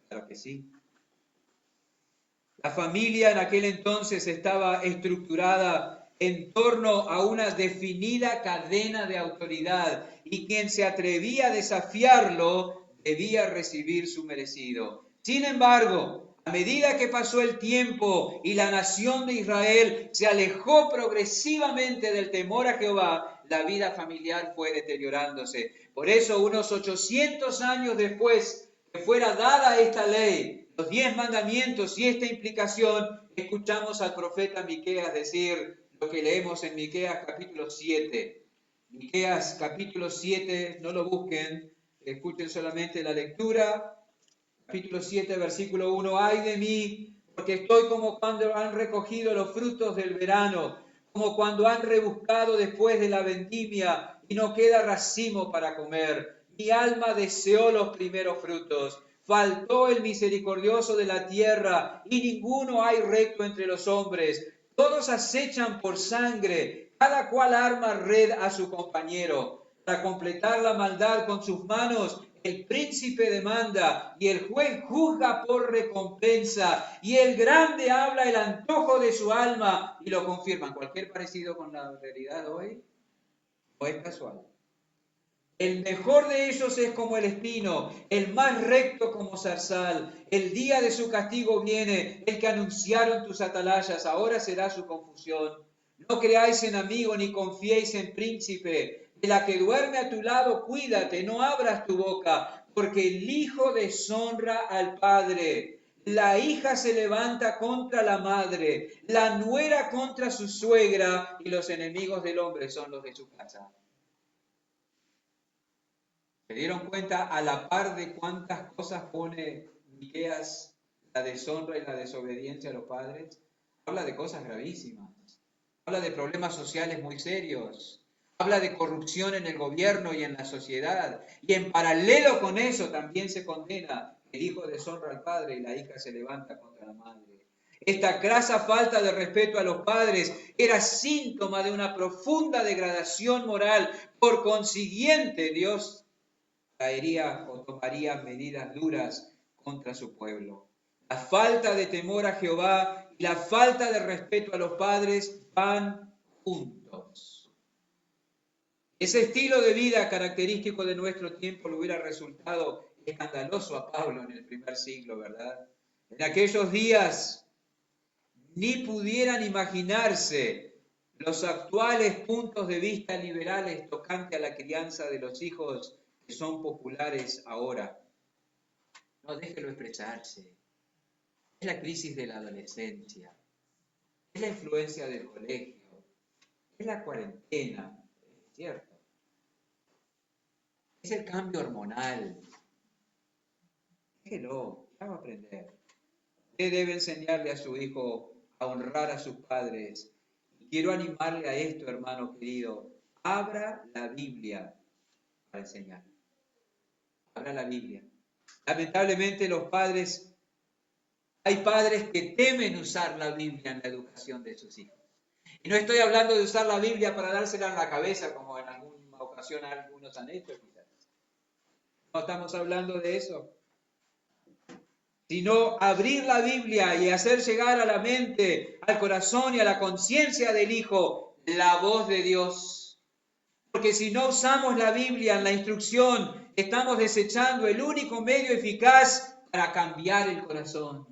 Speaker 1: Claro que sí. La familia en aquel entonces estaba estructurada en torno a una definida cadena de autoridad y quien se atrevía a desafiarlo debía recibir su merecido. Sin embargo, a medida que pasó el tiempo y la nación de Israel se alejó progresivamente del temor a Jehová, la vida familiar fue deteriorándose. Por eso, unos 800 años después que fuera dada esta ley, los 10 mandamientos y esta implicación, escuchamos al profeta Miqueas decir lo que leemos en Miqueas capítulo 7. Miqueas capítulo 7, no lo busquen, escuchen solamente la lectura. Capítulo 7, versículo 1. Ay de mí, porque estoy como cuando han recogido los frutos del verano, como cuando han rebuscado después de la vendimia y no queda racimo para comer. Mi alma deseó los primeros frutos. Faltó el misericordioso de la tierra, y ninguno hay recto entre los hombres. Todos acechan por sangre, cada cual arma red a su compañero. Para completar la maldad con sus manos, el príncipe demanda, y el juez juzga por recompensa, y el grande habla el antojo de su alma, y lo confirman. Cualquier parecido con la realidad hoy no es casual. El mejor de ellos es como el espino, el más recto como zarzal. El día de su castigo viene, el que anunciaron tus atalayas, ahora será su confusión. No creáis en amigo ni confiéis en príncipe. De la que duerme a tu lado, cuídate, no abras tu boca, porque el hijo deshonra al padre. La hija se levanta contra la madre, la nuera contra su suegra, y los enemigos del hombre son los de su casa. ¿Se dieron cuenta a la par de cuántas cosas pone Miqueas, la deshonra y la desobediencia a los padres? Habla de cosas gravísimas. Habla de problemas sociales muy serios. Habla de corrupción en el gobierno y en la sociedad. Y en paralelo con eso también se condena el hijo deshonra al padre y la hija se levanta contra la madre. Esta crasa falta de respeto a los padres era síntoma de una profunda degradación moral. Por consiguiente, Dios traería o tomaría medidas duras contra su pueblo. La falta de temor a Jehová y la falta de respeto a los padres van juntos. Ese estilo de vida característico de nuestro tiempo le hubiera resultado escandaloso a Pablo en el primer siglo, ¿verdad? En aquellos días ni pudieran imaginarse los actuales puntos de vista liberales tocante a la crianza de los hijos que son populares ahora. No, déjelo expresarse. Es la crisis de la adolescencia, es la influencia del colegio, es la cuarentena, es cierto. Es el cambio hormonal. Déjelo, ya va a aprender. Usted debe enseñarle a su hijo a honrar a sus padres. Y quiero animarle a esto, hermano querido. Abra la Biblia para enseñar. Abra la Biblia. Lamentablemente hay padres que temen usar la Biblia en la educación de sus hijos. Y no estoy hablando de usar la Biblia para dársela en la cabeza, como en alguna ocasión algunos han hecho, quizás. No estamos hablando de eso, sino abrir la Biblia y hacer llegar a la mente, al corazón y a la conciencia del hijo la voz de Dios. Porque si no usamos la Biblia en la instrucción, estamos desechando el único medio eficaz para cambiar el corazón.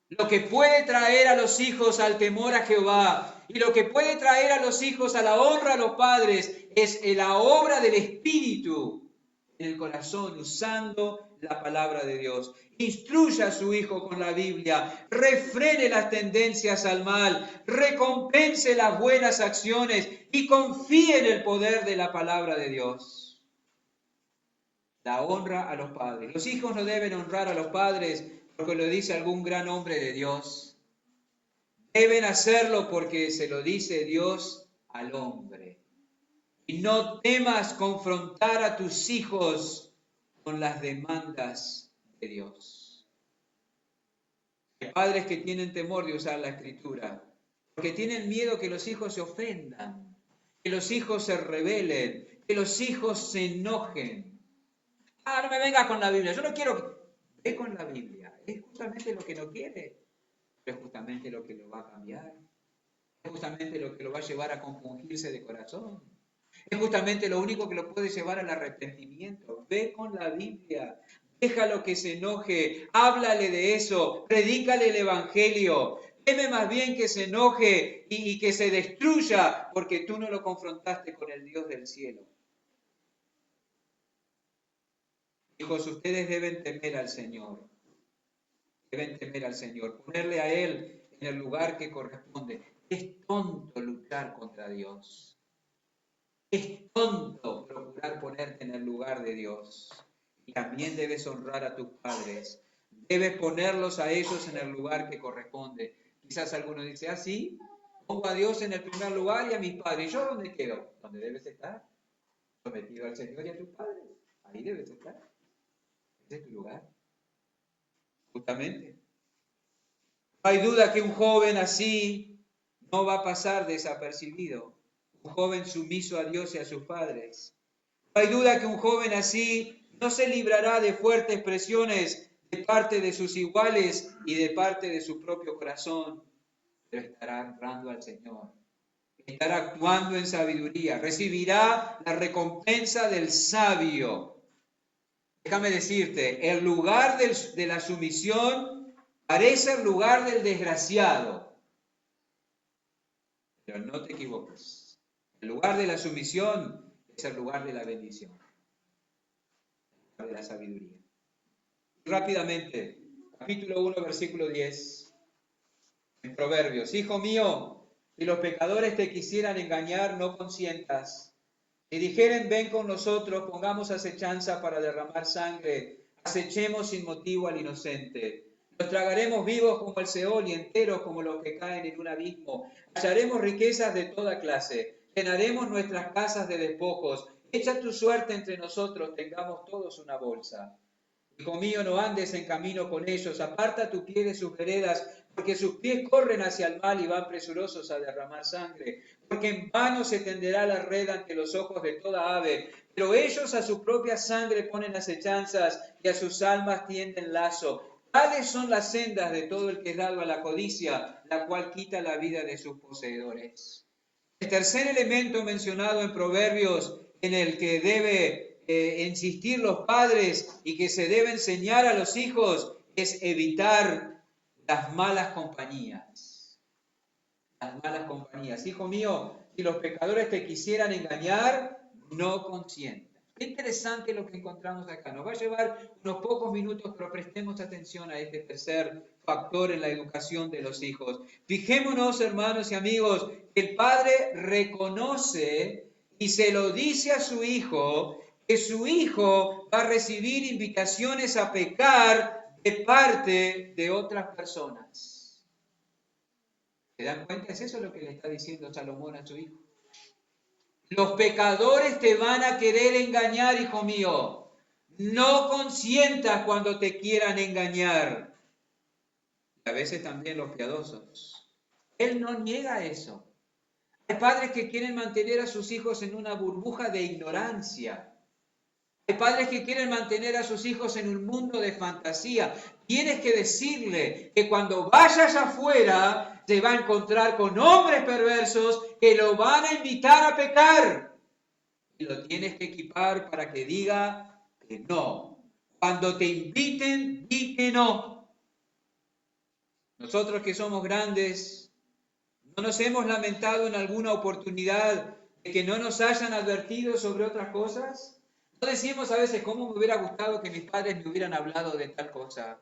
Speaker 1: Lo que puede traer a los hijos al temor a Jehová y lo que puede traer a los hijos a la honra a los padres es la obra del Espíritu en el corazón, usando la palabra de Dios. Instruya a su hijo con la Biblia, refrene las tendencias al mal, recompense las buenas acciones y confíe en el poder de la palabra de Dios. La honra a los padres. Los hijos no deben honrar a los padres porque lo dice algún gran hombre de Dios. Deben hacerlo porque se lo dice Dios al hombre. Y no temas confrontar a tus hijos con las demandas de Dios. Hay padres que tienen temor de usar la Escritura, porque tienen miedo que los hijos se ofendan, que los hijos se rebelen, que los hijos se enojen. Ah, no me vengas con la Biblia, yo no quiero. Ve con la Biblia, es justamente lo que no quiere, pero es justamente lo que lo va a cambiar, es justamente lo que lo va a llevar a compungirse de corazón. Es justamente lo único que lo puede llevar al arrepentimiento. Ve con la Biblia, déjalo que se enoje, háblale de eso, predícale el Evangelio. Teme más bien que se enoje y que se destruya porque tú no lo confrontaste con el Dios del cielo. Hijos, ustedes deben temer al Señor. Deben temer al Señor, ponerle a Él en el lugar que corresponde. Es tonto luchar contra Dios. Es tonto procurar ponerte en el lugar de Dios. Y también debes honrar a tus padres. Debes ponerlos a ellos en el lugar que corresponde. Quizás alguno dice, ah, sí, pongo a Dios en el primer lugar y a mis padres. ¿Y yo dónde quedo? ¿Dónde debes estar? Sometido al Señor y a tus padres. Ahí debes estar. Ese es tu lugar. Justamente. No hay duda que un joven así no va a pasar desapercibido. Un joven sumiso a Dios y a sus padres. No hay duda que un joven así no se librará de fuertes presiones de parte de sus iguales y de parte de su propio corazón, pero estará honrando al Señor. Estará actuando en sabiduría. Recibirá la recompensa del sabio. Déjame decirte, el lugar de la sumisión parece el lugar del desgraciado. Pero no te equivoques. El lugar de la sumisión es el lugar de la bendición, el lugar de la sabiduría. Rápidamente, capítulo 1, versículo 10, en Proverbios. Hijo mío, si los pecadores te quisieran engañar, no consientas. Si dijeren, ven con nosotros, pongamos acechanza para derramar sangre, acechemos sin motivo al inocente. Los tragaremos vivos como el Seol y enteros como los que caen en un abismo. Hallaremos riquezas de toda clase, llenaremos nuestras casas de despojos. Echa tu suerte entre nosotros, tengamos todos una bolsa. Hijo mío, no andes en camino con ellos, aparta tu pie de sus veredas, porque sus pies corren hacia el mal y van presurosos a derramar sangre. Porque en vano se tenderá la red ante los ojos de toda ave, pero ellos a su propia sangre ponen acechanzas y a sus almas tienden lazo. Tales son las sendas de todo el que es dado a la codicia, la cual quita la vida de sus poseedores. El tercer elemento mencionado en Proverbios en el que debe insistir los padres y que se debe enseñar a los hijos es evitar las malas compañías. Las malas compañías. Hijo mío, si los pecadores te quisieran engañar, no consientas. Qué interesante lo que encontramos acá. Nos va a llevar unos pocos minutos, pero prestemos atención a este tercer factor en la educación de los hijos. Fijémonos, hermanos y amigos, que el padre reconoce y se lo dice a su hijo, que su hijo va a recibir invitaciones a pecar de parte de otras personas. ¿Se dan cuenta? Es eso lo que le está diciendo Salomón a su hijo. Los pecadores te van a querer engañar, hijo mío. No consientas cuando te quieran engañar. Y a veces también los piadosos. Él no niega eso. Hay padres que quieren mantener a sus hijos en una burbuja de ignorancia. Hay padres que quieren mantener a sus hijos en un mundo de fantasía. Tienes que decirle que cuando vayas afuera se va a encontrar con hombres perversos que lo van a invitar a pecar. Y lo tienes que equipar para que diga que no. Cuando te inviten, di que no. Nosotros que somos grandes, ¿no nos hemos lamentado en alguna oportunidad de que no nos hayan advertido sobre otras cosas? ¿No decimos a veces cómo me hubiera gustado que mis padres me hubieran hablado de tal cosa?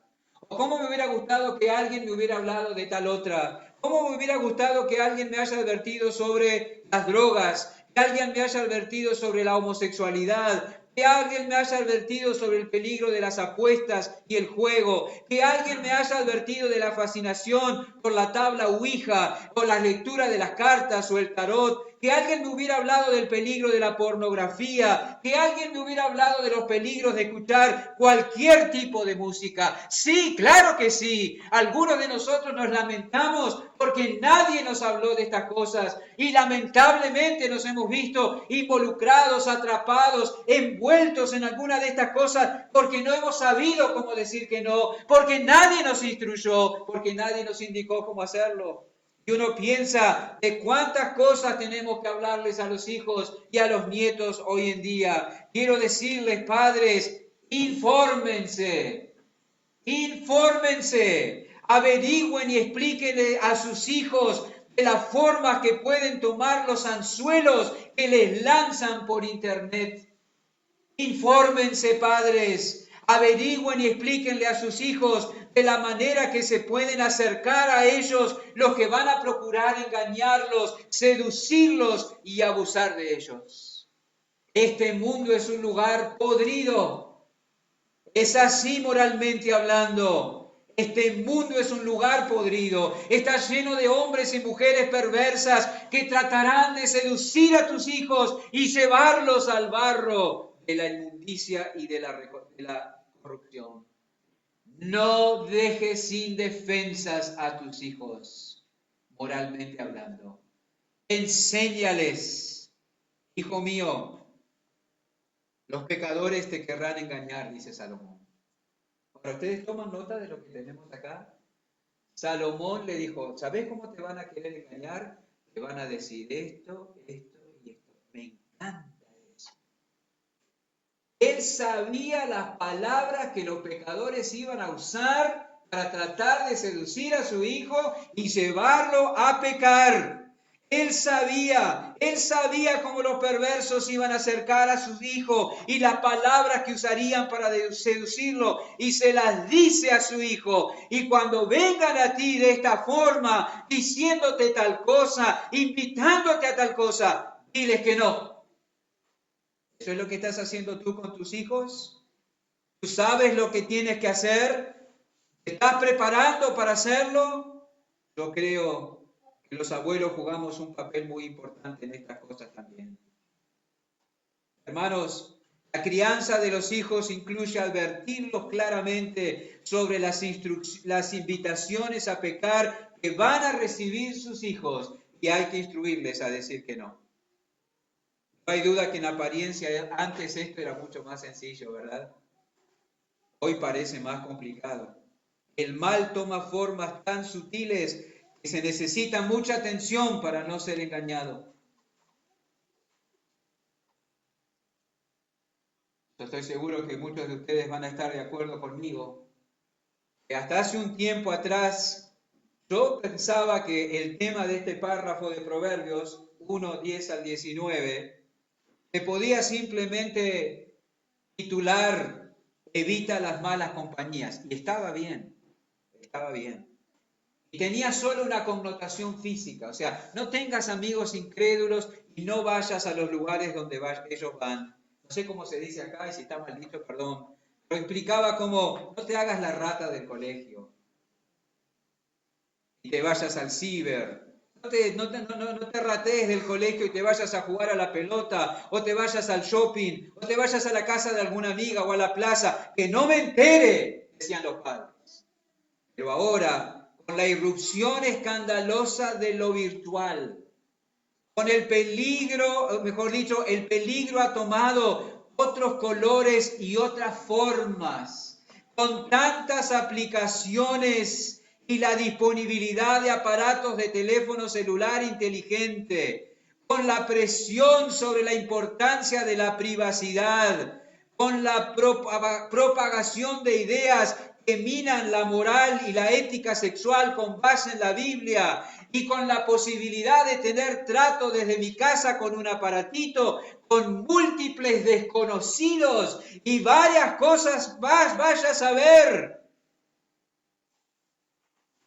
Speaker 1: ¿O cómo me hubiera gustado que alguien me hubiera hablado de tal otra? ¿Cómo me hubiera gustado que alguien me haya advertido sobre las drogas? Que alguien me haya advertido sobre la homosexualidad, que alguien me haya advertido sobre el peligro de las apuestas y el juego, que alguien me haya advertido de la fascinación por la tabla Ouija, o la lectura de las cartas o el tarot, que alguien me hubiera hablado del peligro de la pornografía, que alguien me hubiera hablado de los peligros de escuchar cualquier tipo de música. Sí, claro que sí. Algunos de nosotros nos lamentamos porque nadie nos habló de estas cosas y lamentablemente nos hemos visto involucrados, atrapados, envueltos en alguna de estas cosas porque no hemos sabido cómo decir que no, porque nadie nos instruyó, porque nadie nos indicó cómo hacerlo. Y uno piensa de cuántas cosas tenemos que hablarles a los hijos y a los nietos hoy en día. Quiero decirles, padres, infórmense, averigüen y explíquenle a sus hijos de las formas que pueden tomar los anzuelos que les lanzan por internet. Infórmense, padres, averigüen y explíquenle a sus hijos de la manera que se pueden acercar a ellos los que van a procurar engañarlos, seducirlos y abusar de ellos. Este mundo es un lugar podrido. Es así moralmente hablando. Este mundo es un lugar podrido. Está lleno de hombres y mujeres perversas que tratarán de seducir a tus hijos y llevarlos al barro de la inmundicia y de la corrupción. No dejes sin defensas a tus hijos, moralmente hablando. Enséñales, hijo mío, los pecadores te querrán engañar, dice Salomón. Ahora, ¿ustedes toman nota de lo que tenemos acá? Salomón le dijo, ¿sabés cómo te van a querer engañar? Te van a decir esto, esto y esto. Me encanta eso. Él sabía las palabras que los pecadores iban a usar para tratar de seducir a su hijo y llevarlo a pecar. Él sabía cómo los perversos iban a acercar a su hijo y las palabras que usarían para seducirlo, y se las dice a su hijo. Y cuando vengan a ti de esta forma, diciéndote tal cosa, invitándote a tal cosa, diles que no. ¿Eso es lo que estás haciendo tú con tus hijos? ¿Tú sabes lo que tienes que hacer? ¿Te estás preparando para hacerlo? Yo creo que los abuelos jugamos un papel muy importante en estas cosas también. Hermanos, la crianza de los hijos incluye advertirlos claramente sobre las invitaciones a pecar que van a recibir sus hijos, y hay que instruirles a decir que no. No hay duda que en apariencia antes esto era mucho más sencillo, ¿verdad? Hoy parece más complicado. El mal toma formas tan sutiles que se necesita mucha atención para no ser engañado. Yo estoy seguro que muchos de ustedes van a estar de acuerdo conmigo, que hasta hace un tiempo atrás yo pensaba que el tema de este párrafo de Proverbios 1, 10 al 19 se podía simplemente titular Evita las malas compañías. Y estaba bien, estaba bien. Y tenía solo una connotación física, o sea, no tengas amigos incrédulos y no vayas a los lugares donde ellos van. No sé cómo se dice acá y si está mal dicho, perdón. Pero implicaba como, no te hagas la rata del colegio y te vayas al ciber. No te ratees del colegio y te vayas a jugar a la pelota, o te vayas al shopping, o te vayas a la casa de alguna amiga o a la plaza. Que no me entere, decían los padres. Pero ahora, con la irrupción escandalosa de lo virtual, con el peligro, mejor dicho, el peligro ha tomado otros colores y otras formas, con tantas aplicaciones y la disponibilidad de aparatos de teléfono celular inteligente, con la presión sobre la importancia de la privacidad, con la propagación de ideas que minan la moral y la ética sexual con base en la Biblia, y con la posibilidad de tener trato desde mi casa con un aparatito, con múltiples desconocidos y varias cosas más, vaya a saber.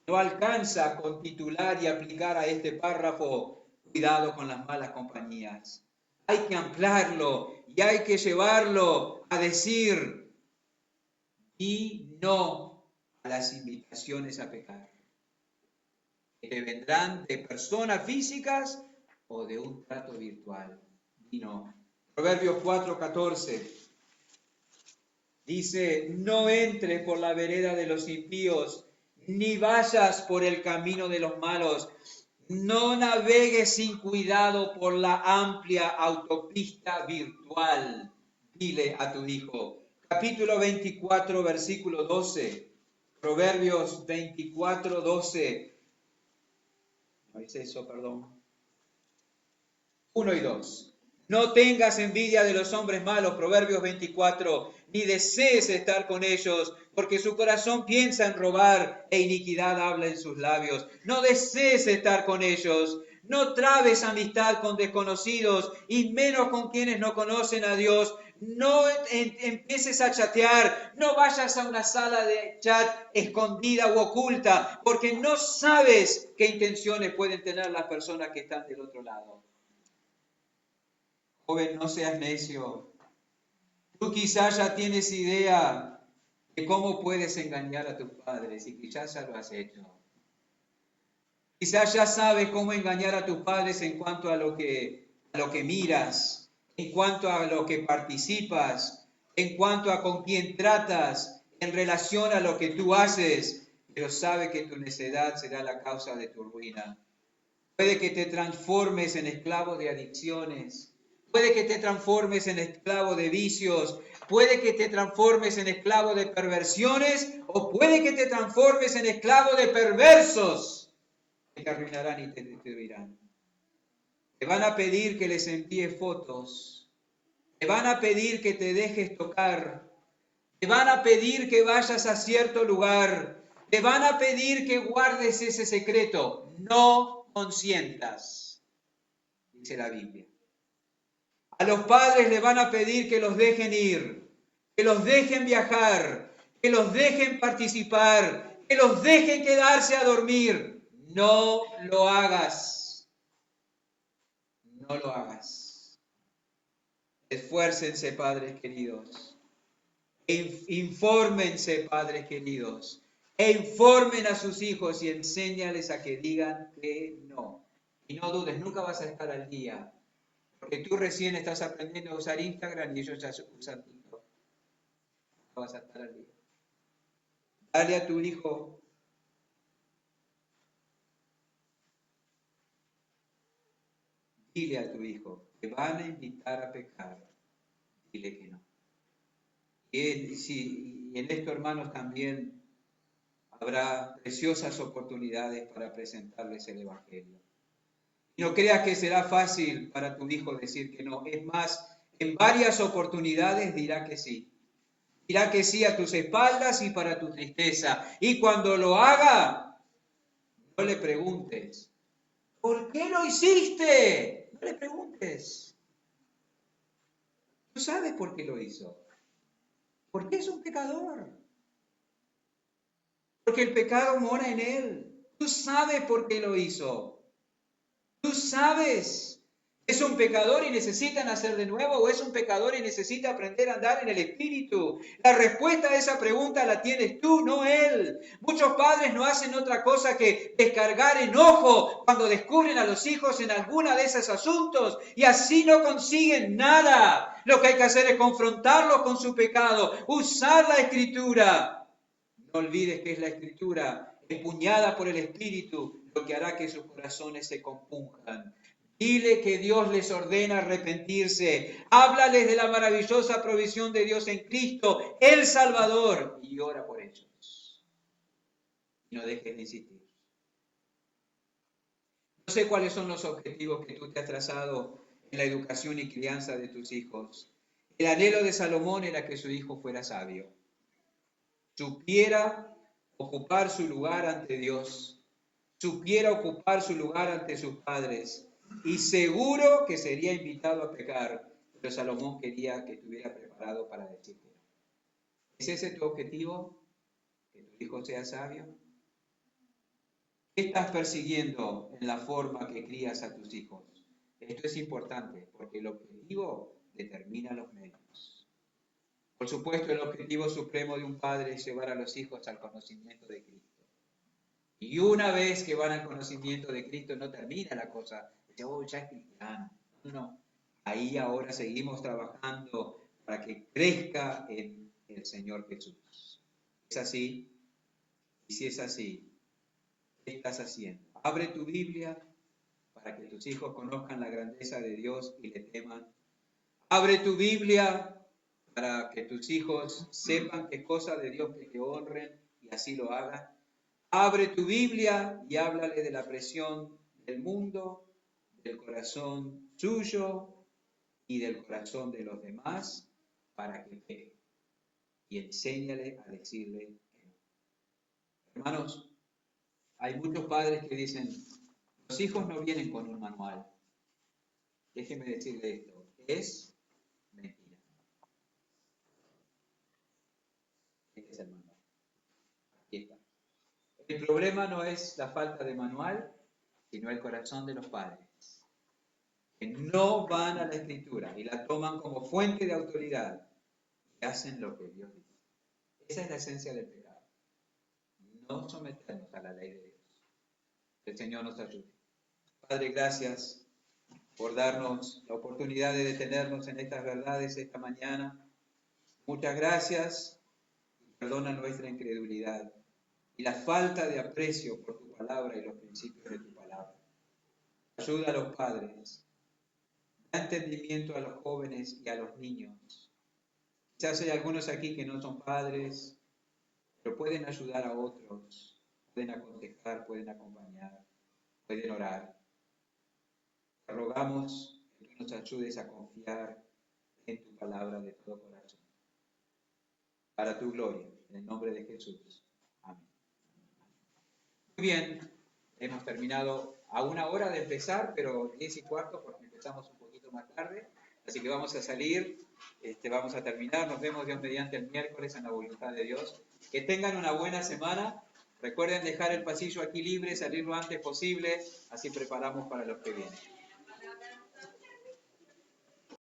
Speaker 1: No alcanza con titular y aplicar a este párrafo, cuidado con las malas compañías. Hay que ampliarlo y hay que llevarlo a decir, y no a las invitaciones a pecar, que vendrán de personas físicas o de un trato virtual. Y no. Proverbios 4:14 dice, no entres por la vereda de los impíos, ni vayas por el camino de los malos, no navegues sin cuidado por la amplia autopista virtual. Dile a tu hijo. Capítulo 24, versículo 12. Proverbios 24, 12. No es eso, perdón. 1 y 2. No tengas envidia de los hombres malos, Proverbios 24, ni desees estar con ellos, porque su corazón piensa en robar e iniquidad habla en sus labios. No desees estar con ellos, no trabes amistad con desconocidos y menos con quienes no conocen a Dios. No empieces a chatear, no vayas a una sala de chat escondida u oculta, porque no sabes qué intenciones pueden tener las personas que están del otro lado. Joven, no seas necio. Tú quizás ya tienes idea de cómo puedes engañar a tus padres y quizás ya lo has hecho. Quizás ya sabes cómo engañar a tus padres en cuanto a lo que miras, en cuanto a lo que participas, en cuanto a con quién tratas, en relación a lo que tú haces, pero sabe que tu necedad será la causa de tu ruina. Puede que te transformes en esclavo de adicciones, puede que te transformes en esclavo de vicios, puede que te transformes en esclavo de perversiones o puede que te transformes en esclavo de perversos que te arruinarán y te destruirán. Te van a pedir que les envíes fotos, te van a pedir que te dejes tocar, te van a pedir que vayas a cierto lugar, te van a pedir que guardes ese secreto. No consientas, dice la Biblia. A los padres les van a pedir que los dejen ir, que los dejen viajar, que los dejen participar, que los dejen quedarse a dormir. No lo hagas. No lo hagas. Esfuércense, padres queridos. Infórmense, padres queridos. E informen a sus hijos y enséñales a que digan que no. Y no dudes, nunca vas a estar al día. Porque tú recién estás aprendiendo a usar Instagram y ellos ya usan TikTok. No vas a estar al día. Dale a tu hijo dile a tu hijo, te van a invitar a pecar, dile que no. Y en esto, hermanos, también habrá preciosas oportunidades para presentarles el Evangelio. Y no creas que será fácil para tu hijo decir que no. Es más, En varias oportunidades dirá que sí. Dirá que sí a tus espaldas y para tu tristeza. Y cuando lo haga, no le preguntes, ¿por qué lo hiciste? No le preguntes. Tú sabes por qué lo hizo. Porque es un pecador. Porque el pecado mora en él. Tú sabes por qué lo hizo. Tú sabes. ¿Es un pecador y necesita nacer de nuevo o es un pecador y necesita aprender a andar en el Espíritu? La respuesta a esa pregunta la tienes tú, no él. Muchos padres no hacen otra cosa que descargar enojo cuando descubren a los hijos en alguna de esos asuntos y así no consiguen nada. Lo que hay que hacer es confrontarlos con su pecado, usar la Escritura. No olvides que es la Escritura, empuñada por el Espíritu, lo que hará que sus corazones se compunjan. Dile que Dios les ordena arrepentirse. Háblales de la maravillosa provisión de Dios en Cristo, el Salvador, y ora por ellos. Y no dejes de insistir. No sé cuáles son los objetivos que tú te has trazado en la educación y crianza de tus hijos. El anhelo de Salomón era que su hijo fuera sabio, supiera ocupar su lugar ante Dios, supiera ocupar su lugar ante sus padres, y seguro que sería invitado a pecar, pero Salomón quería que estuviera preparado para decir que no. ¿Es ese tu objetivo? ¿Que tu hijo sea sabio? ¿Qué estás persiguiendo en la forma que crías a tus hijos? Esto es importante, porque el objetivo determina los medios. Por supuesto, el objetivo supremo de un padre es llevar a los hijos al conocimiento de Cristo. Y una vez que van al conocimiento de Cristo, no termina la cosa. Dice, oh, ya es cristiano. No. Ahí ahora seguimos trabajando para que crezca en el Señor Jesús. ¿Es así? Y si es así, ¿qué estás haciendo? Abre tu Biblia para que tus hijos conozcan la grandeza de Dios y le teman. Abre tu Biblia para que tus hijos sepan qué cosa de Dios que te honren y así lo hagan. Abre tu Biblia y háblale de la presión del mundo, del corazón suyo y del corazón de los demás para que pegue. Y enséñale a decirle que no. Hermanos, hay muchos padres que dicen, los hijos no vienen con un manual. Déjenme decirle esto, es mentira. Este es el manual. Aquí está. El problema no es la falta de manual, sino el corazón de los padres, que no van a la Escritura y la toman como fuente de autoridad y hacen lo que Dios dice. Esa es la esencia del pecado. No someternos a la ley de Dios. Que el Señor nos ayude. Padre, gracias por darnos la oportunidad de detenernos en estas verdades esta mañana. Muchas gracias y perdona nuestra incredulidad y la falta de aprecio por tu palabra y los principios de tu palabra. Ayuda a los padres, da entendimiento a los jóvenes y a los niños. Quizás hay algunos aquí que no son padres, pero pueden ayudar a otros, pueden aconsejar, pueden acompañar, pueden orar. Te rogamos que tú nos ayudes a confiar en tu palabra de todo corazón. Para tu gloria, en el nombre de Jesús. Amén. Muy bien, hemos terminado a 1 hora de empezar, pero 10:15 porque empezamos un poquito más tarde. Así que vamos a salir, vamos a terminar. Nos vemos Dios mediante el miércoles en la voluntad de Dios. Que tengan una buena semana. Recuerden dejar el pasillo aquí libre, salir lo antes posible, así preparamos para los que vienen.